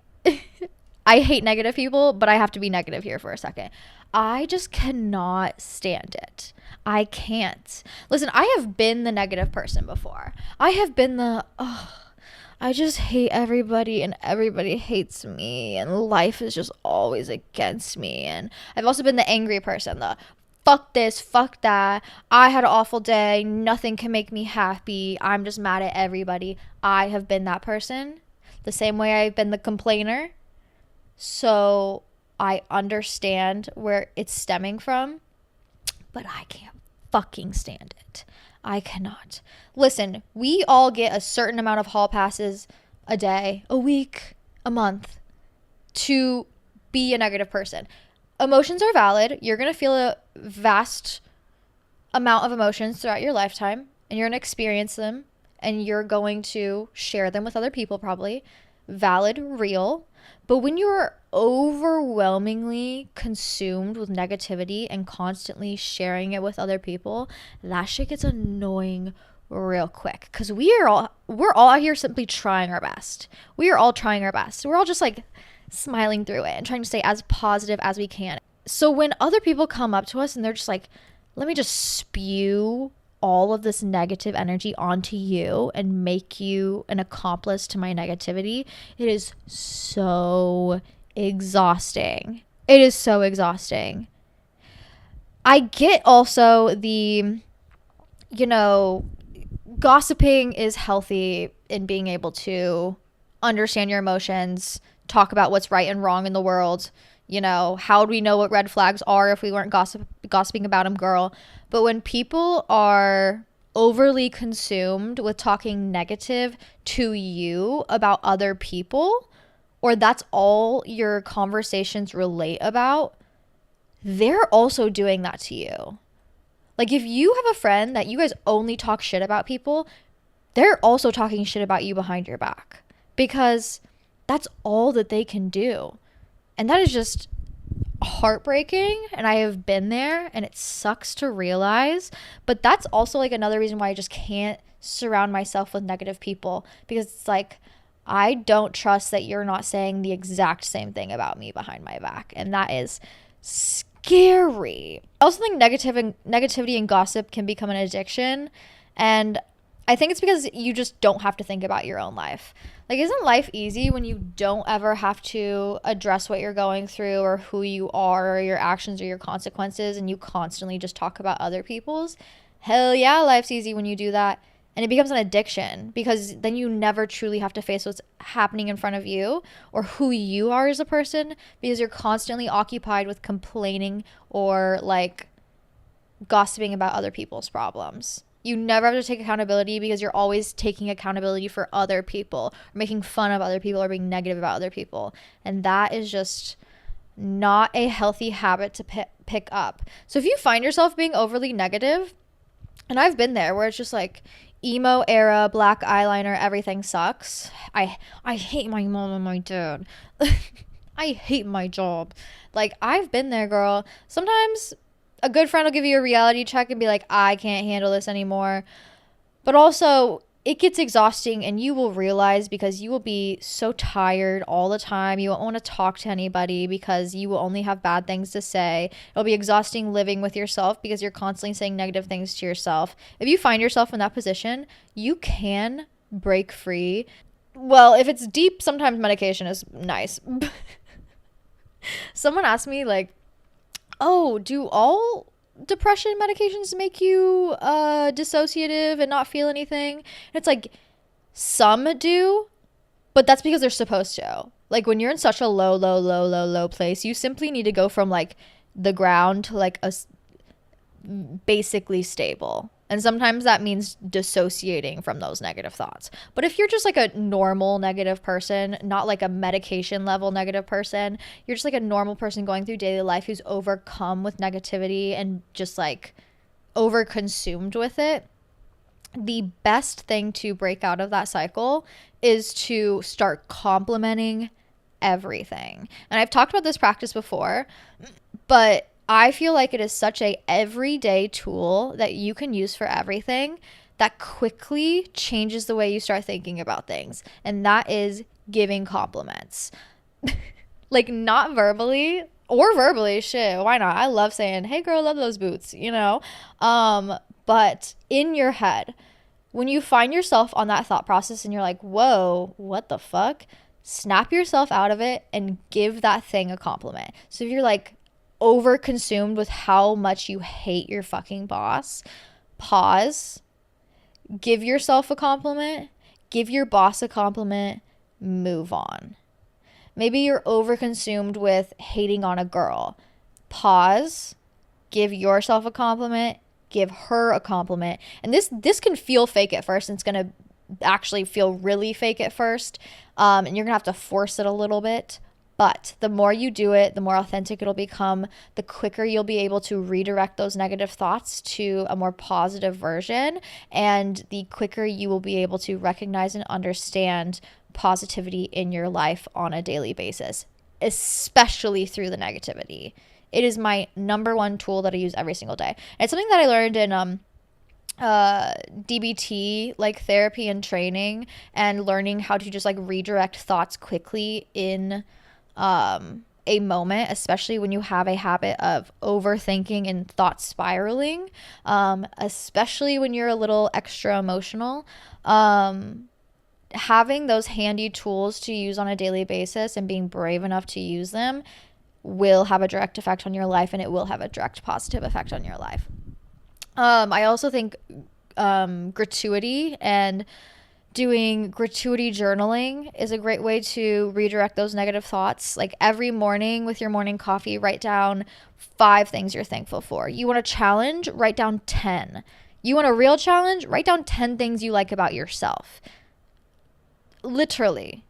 I hate negative people, but I have to be negative here for a second. I just cannot stand it. I can't. Listen, I have been the negative person before. I have been the, oh, I just hate everybody and everybody hates me and life is just always against me. And I've also been the angry person, the fuck this, fuck that. I had an awful day. Nothing can make me happy. I'm just mad at everybody. I have been that person the same way I've been the complainer. So I understand where it's stemming from, but I can't fucking stand it. I cannot. Listen, we all get a certain amount of hall passes a day, a week, a month to be a negative person. Emotions are valid. You're going to feel a vast amount of emotions throughout your lifetime, and you're going to experience them, and you're going to share them with other people probably. Valid, real. But when you're overwhelmingly consumed with negativity and constantly sharing it with other people, that shit gets annoying real quick. Because we're all out here simply trying our best. We are all trying our best. We're all just like smiling through it and trying to stay as positive as we can. So when other people come up to us and they're just like, let me just spew all of this negative energy onto you and make you an accomplice to my negativity, it is so exhausting. It is so exhausting. I get also the, gossiping is healthy in being able to understand your emotions, talk about what's right and wrong in the world. How do we know what red flags are if we weren't gossiping about them, girl? But when people are overly consumed with talking negative to you about other people, or that's all your conversations relate about, they're also doing that to you. Like if you have a friend that you guys only talk shit about people, they're also talking shit about you behind your back because that's all that they can do. And that is just heartbreaking, and I have been there, and it sucks to realize. But that's also like another reason why I just can't surround myself with negative people, because it's like I don't trust that you're not saying the exact same thing about me behind my back, and that is scary. I also think negativity and gossip can become an addiction, and I think it's because you just don't have to think about your own life. Like, isn't life easy when you don't ever have to address what you're going through or who you are or your actions or your consequences, and you constantly just talk about other people's? Hell yeah, life's easy when you do that. And it becomes an addiction because then you never truly have to face what's happening in front of you or who you are as a person, because you're constantly occupied with complaining or like gossiping about other people's problems. You never have to take accountability because you're always taking accountability for other people or making fun of other people or being negative about other people. And that is just not a healthy habit to pick up. So if you find yourself being overly negative, and I've been there where it's just like emo era, black eyeliner, everything sucks. I hate my mom and my dad. I hate my job. Like, I've been there, girl. Sometimes a good friend will give you a reality check and be like, I can't handle this anymore. But also, it gets exhausting, and you will realize, because you will be so tired all the time. You won't want to talk to anybody because you will only have bad things to say. It'll be exhausting living with yourself because you're constantly saying negative things to yourself. If you find yourself in that position, you can break free. Well, if it's deep, sometimes medication is nice. Someone asked me, like, oh, do all depression medications make you dissociative and not feel anything? And it's like, some do, but that's because they're supposed to. Like, when you're in such a low place, you simply need to go from like the ground to like a basically stable. And sometimes that means dissociating from those negative thoughts. But if you're just like a normal negative person, not like a medication level negative person, you're just like a normal person going through daily life who's overcome with negativity and just like overconsumed with it, the best thing to break out of that cycle is to start complimenting everything. And I've talked about this practice before, but I feel like it is such a everyday tool that you can use for everything that quickly changes the way you start thinking about things. And that is giving compliments. Like not verbally or verbally, shit, why not? I love saying, "Hey girl, love those boots," you know? But in your head, when you find yourself on that thought process and you're like, "Whoa, what the fuck?" Snap yourself out of it and give that thing a compliment. So if you're like over consumed with how much you hate your fucking boss, pause, give yourself a compliment, give your boss a compliment, move on. Maybe you're overconsumed with hating on a girl. Pause, give yourself a compliment, give her a compliment. And this can feel fake at first, and it's going to actually feel really fake at first. And you're going to have to force it a little bit. But the more you do it, the more authentic it'll become, the quicker you'll be able to redirect those negative thoughts to a more positive version, and the quicker you will be able to recognize and understand positivity in your life on a daily basis, especially through the negativity. It is my number one tool that I use every single day. And it's something that I learned in DBT, like therapy and training, and learning how to just like redirect thoughts quickly in a moment, especially when you have a habit of overthinking and thought spiraling, especially when you're a little extra emotional. Having those handy tools to use on a daily basis and being brave enough to use them will have a direct effect on your life, and it will have a direct positive effect on your life. I also think gratuity and doing gratuity journaling is a great way to redirect those negative thoughts. Like every morning with your morning coffee, write down 5 things you're thankful for. You want a challenge? Write down 10. You want a real challenge? Write down 10 things you like about yourself. Literally.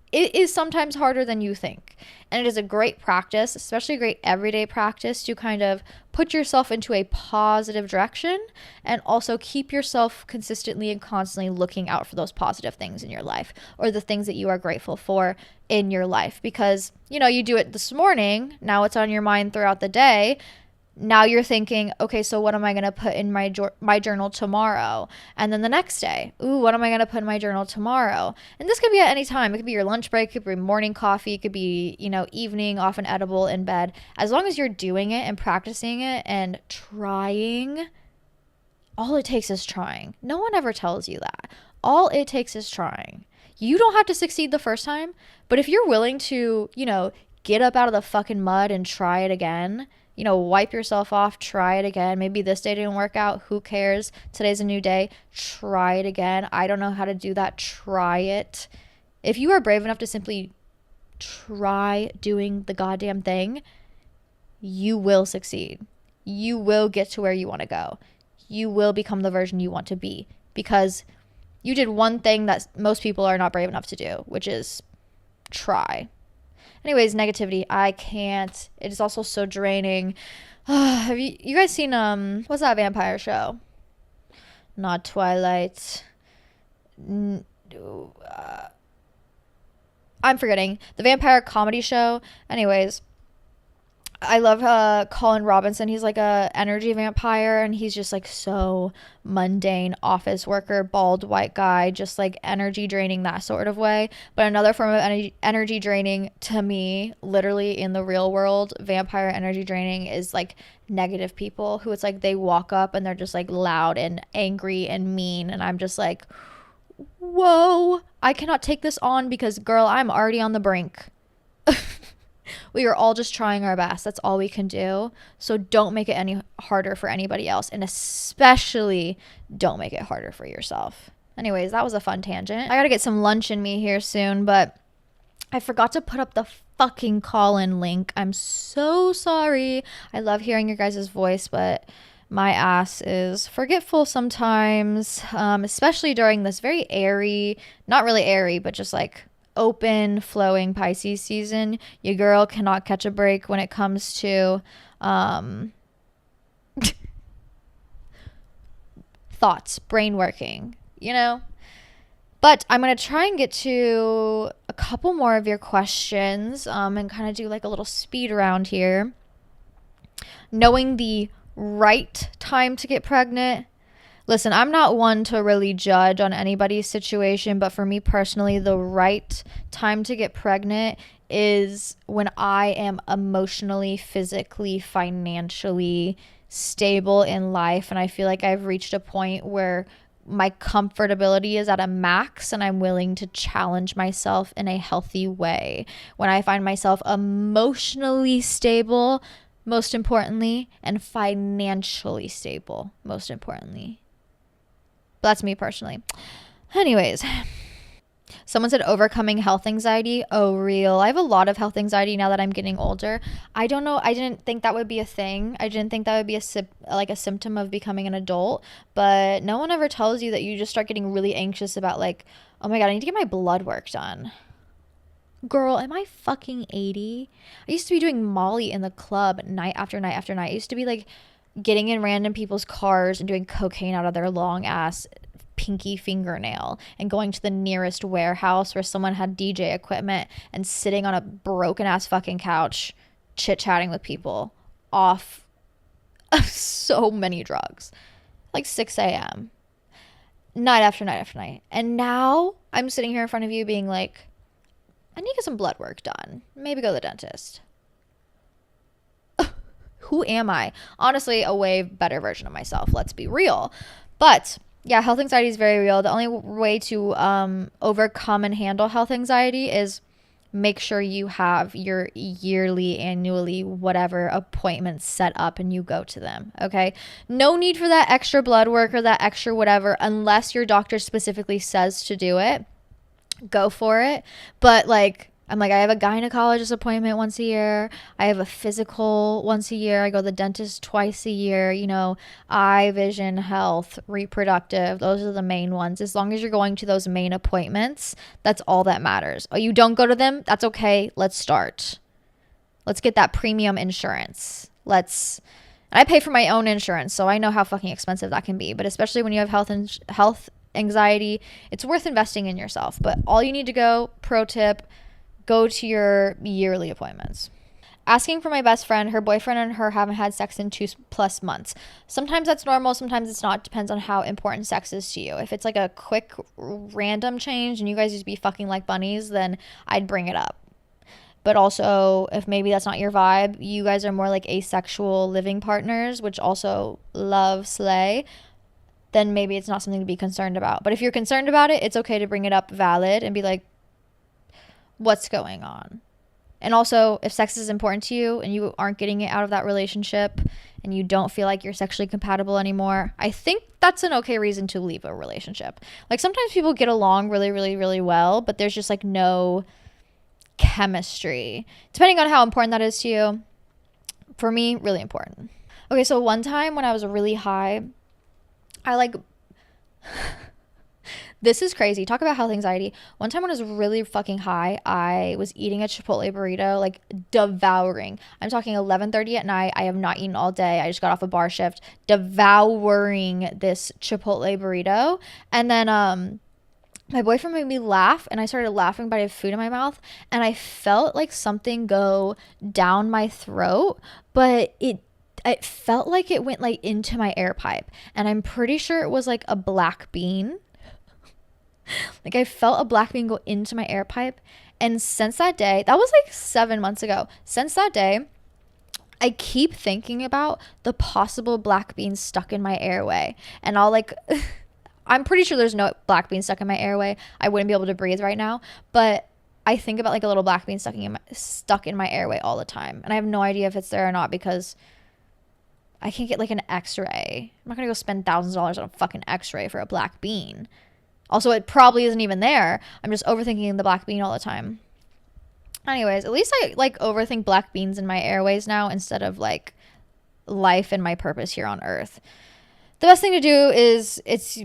It is sometimes harder than you think. And it is a great practice, especially a great everyday practice, to kind of put yourself into a positive direction and also keep yourself consistently and constantly looking out for those positive things in your life, or the things that you are grateful for in your life. Because, you know, you do it this morning, now it's on your mind throughout the day. Now you're thinking, okay, so what am I going to put in my journal tomorrow? And then the next day, what am I going to put in my journal tomorrow? And this could be at any time. It could be your lunch break, it could be morning coffee, it could be, you know, evening, often edible in bed. As long as you're doing it and practicing it and trying, all it takes is trying. No one ever tells you that. All it takes is trying. You don't have to succeed the first time, but if you're willing to, you know, get up out of the fucking mud and try it again, you know, wipe yourself off, try it again. Maybe this day didn't work out. Who cares? Today's a new day. Try it again. I don't know how to do that. Try it. If you are brave enough to simply try doing the goddamn thing, you will succeed. You will get to where you want to go. You will become the version you want to be, because you did one thing that most people are not brave enough to do, which is try. Anyways, negativity, I can't. It is also so draining. Have you guys seen what's that vampire show? Not Twilight. I'm forgetting. The vampire comedy show. Anyways, I love Colin Robinson. He's like a energy vampire, and he's just like so mundane, office worker, bald white guy, just like energy draining, that sort of way. But another form of energy draining to me, literally in the real world, vampire energy draining is like negative people who it's like they walk up and they're just like loud and angry and mean, and I'm just like, whoa, I cannot take this on because, girl, I'm already on the brink. We are all just trying our best. That's all we can do. So don't make it any harder for anybody else. And especially don't make it harder for yourself. Anyways, that was a fun tangent. I gotta get some lunch in me here soon, but I forgot to put up the fucking call-in link. I'm so sorry. I love hearing your guys' voice, but My ass is forgetful sometimes, especially during this very airy, not really airy, but just like open, flowing Pisces season. Your girl cannot catch a break when it comes to um, thoughts, brain working, you know? But I'm going to try and get to a couple more of your questions and kind of do like a little speed round here. Knowing the right time to get pregnant. Listen, I'm not one to really judge on anybody's situation, but for me personally, the right time to get pregnant is when I am emotionally, physically, financially stable in life. And I feel like I've reached a point where my comfortability is at a max and I'm willing to challenge myself in a healthy way. When I find myself emotionally stable, most importantly, and financially stable, most importantly. But that's me personally. Anyways, someone said overcoming health anxiety. Oh, real. I have a lot of health anxiety now that I'm getting older. I don't know. I didn't think that would be a thing. I didn't think that would be a symptom of becoming an adult. But no one ever tells you that you just start getting really anxious about like, oh my God, I need to get my blood work done. Girl, am I fucking 80? I used to be doing Molly in the club night after night after night. I used to be like getting in random people's cars and doing cocaine out of their long ass pinky fingernail and going to the nearest warehouse where someone had DJ equipment and sitting on a broken ass fucking couch chit chatting with people off of so many drugs. Like 6 a.m. night after night after night. And now I'm sitting here in front of you being like, I need to get some blood work done. Maybe go to the dentist. Who am I? Honestly, a way better version of myself. Let's be real. But yeah, health anxiety is very real. The only way to overcome and handle health anxiety is make sure you have your yearly, annually, whatever appointments set up and you go to them. Okay. No need for that extra blood work or that extra whatever unless your doctor specifically says to do it. Go for it. But like, I'm like, I have a gynecologist appointment once a year. I have a physical once a year. I go to the dentist twice a year. You know, eye, vision, health, reproductive. Those are the main ones. As long as you're going to those main appointments, that's all that matters. Oh, you don't go to them? That's okay. Let's start. Let's get that premium insurance. I pay for my own insurance, so I know how fucking expensive that can be. But especially when you have health anxiety, it's worth investing in yourself. But all you need to go, pro tip, go to your yearly appointments. Asking for my best friend, her boyfriend and her haven't had sex in 2+ months. Sometimes that's normal, sometimes it's not. Depends on how important sex is to you. If it's like a quick random change and you guys just be fucking like bunnies, then I'd bring it up. But also, if maybe that's not your vibe, you guys are more like asexual living partners, which also love slay, then maybe it's not something to be concerned about. But if you're concerned about it, it's okay to bring it up valid and be like, what's going on? And also, if sex is important to you and you aren't getting it out of that relationship and you don't feel like you're sexually compatible anymore, I think that's an okay reason to leave a relationship. Like sometimes people get along really, really, really well, but there's just like no chemistry. Depending on how important that is to you. For me, really important. Okay, so one time when I was really high, I like this is crazy. Talk about health anxiety. One time when I was really fucking high, I was eating a Chipotle burrito, like devouring. I'm talking 11:30 at night. I have not eaten all day. I just got off a bar shift, devouring this Chipotle burrito. And then my boyfriend made me laugh and I started laughing, but I had food in my mouth and I felt like something go down my throat, but it felt like it went like into my air pipe, and I'm pretty sure it was like a black bean. Like I felt a black bean go into my air pipe, and since that day, that was like 7 months ago, since that day I keep thinking about the possible black beans stuck in my airway, and I'll like I'm pretty sure there's no black bean stuck in my airway. I wouldn't be able to breathe right now, but I think about like a little black bean stuck in my airway all the time, and I have no idea if it's there or not because I can't get like an x-ray. I'm not gonna go spend thousands of dollars on a fucking x-ray for a black bean. Also, it probably isn't even there. I'm just overthinking the black bean all the time. Anyways, at least I like overthink black beans in my airways now instead of like life and my purpose here on earth. The best thing to do is,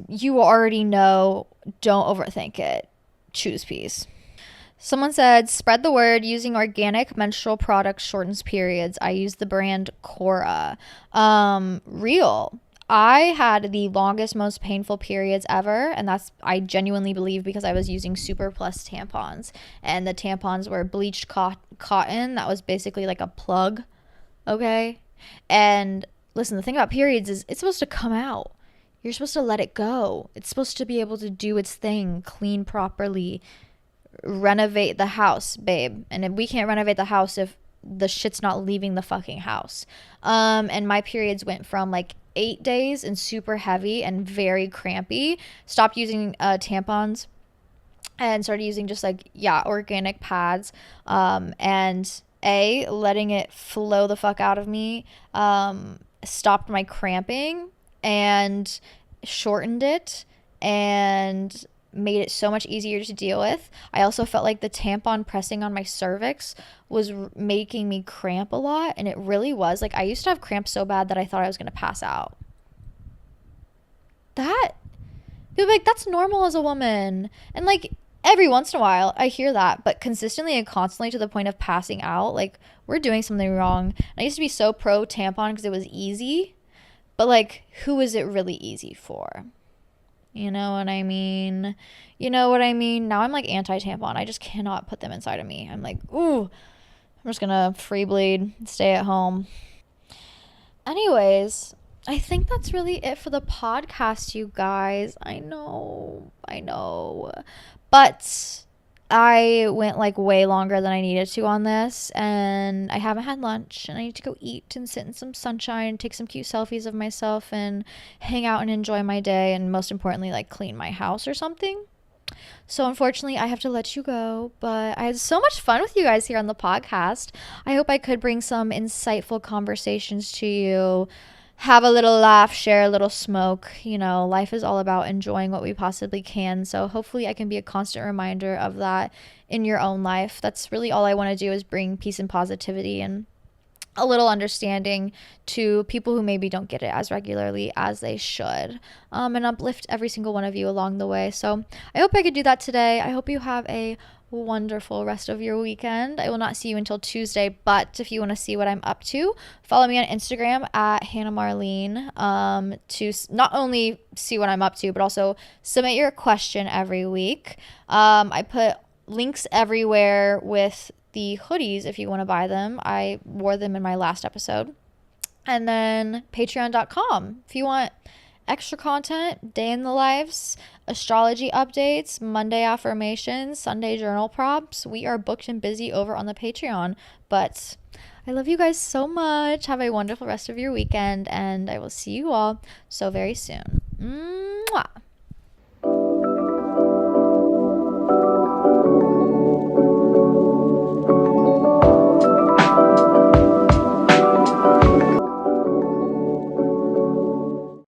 you already know, don't overthink it. Choose peace. Someone said, spread the word. Using organic menstrual products shortens periods. I use the brand Cora. Real. I had the longest, most painful periods ever, and that's, I genuinely believe, because I was using Super Plus tampons, and the tampons were bleached cotton that was basically like a plug, okay? And listen, the thing about periods is it's supposed to come out. You're supposed to let it go. It's supposed to be able to do its thing, clean properly, renovate the house, babe. And if we can't renovate the house if the shit's not leaving the fucking house. And my periods went from like 8 days and super heavy and very crampy. Stopped using tampons and started using just like, organic pads. And letting it flow the fuck out of me stopped my cramping and shortened it and made it so much easier to deal with. I also felt like the tampon pressing on my cervix was making me cramp a lot, and it really was. Like, I used to have cramps so bad that I thought I was going to pass out. People be like, that's normal as a woman. And like, every once in a while I hear that, but consistently and constantly to the point of passing out, like, we're doing something wrong. And I used to be so pro tampon because it was easy, but like, who is it really easy for? You know what I mean? Now I'm like anti-tampon. I just cannot put them inside of me. I'm like, ooh, I'm just gonna free bleed, stay at home. Anyways, I think that's really it for the podcast, you guys. I know. But I went like way longer than I needed to on this, and I haven't had lunch, and I need to go eat and sit in some sunshine, take some cute selfies of myself, and hang out and enjoy my day, and most importantly, like, clean my house or something. So unfortunately, I have to let you go, but I had so much fun with you guys here on the podcast. I hope I could bring some insightful conversations to you, have a little laugh, share a little smoke. Life is all about enjoying what we possibly can. So hopefully I can be a constant reminder of that in your own life. That's really all I want to do, is bring peace and positivity and a little understanding to people who maybe don't get it as regularly as they should, and uplift every single one of you along the way. So I hope I could do that today. I hope you have a wonderful rest of your weekend. I will not see you until Tuesday, but if you want to see what I'm up to, follow me on Instagram at Hannah Marlene, to not only see what I'm up to, but also submit your question every week. I put links everywhere with the hoodies if you want to buy them. I wore them in my last episode. And then patreon.com if you want extra content, day in the lives, astrology updates, Monday affirmations, Sunday journal prompts. We are booked and busy over on the Patreon, but I love you guys so much. Have a wonderful rest of your weekend, and I will see you all so very soon. Mwah.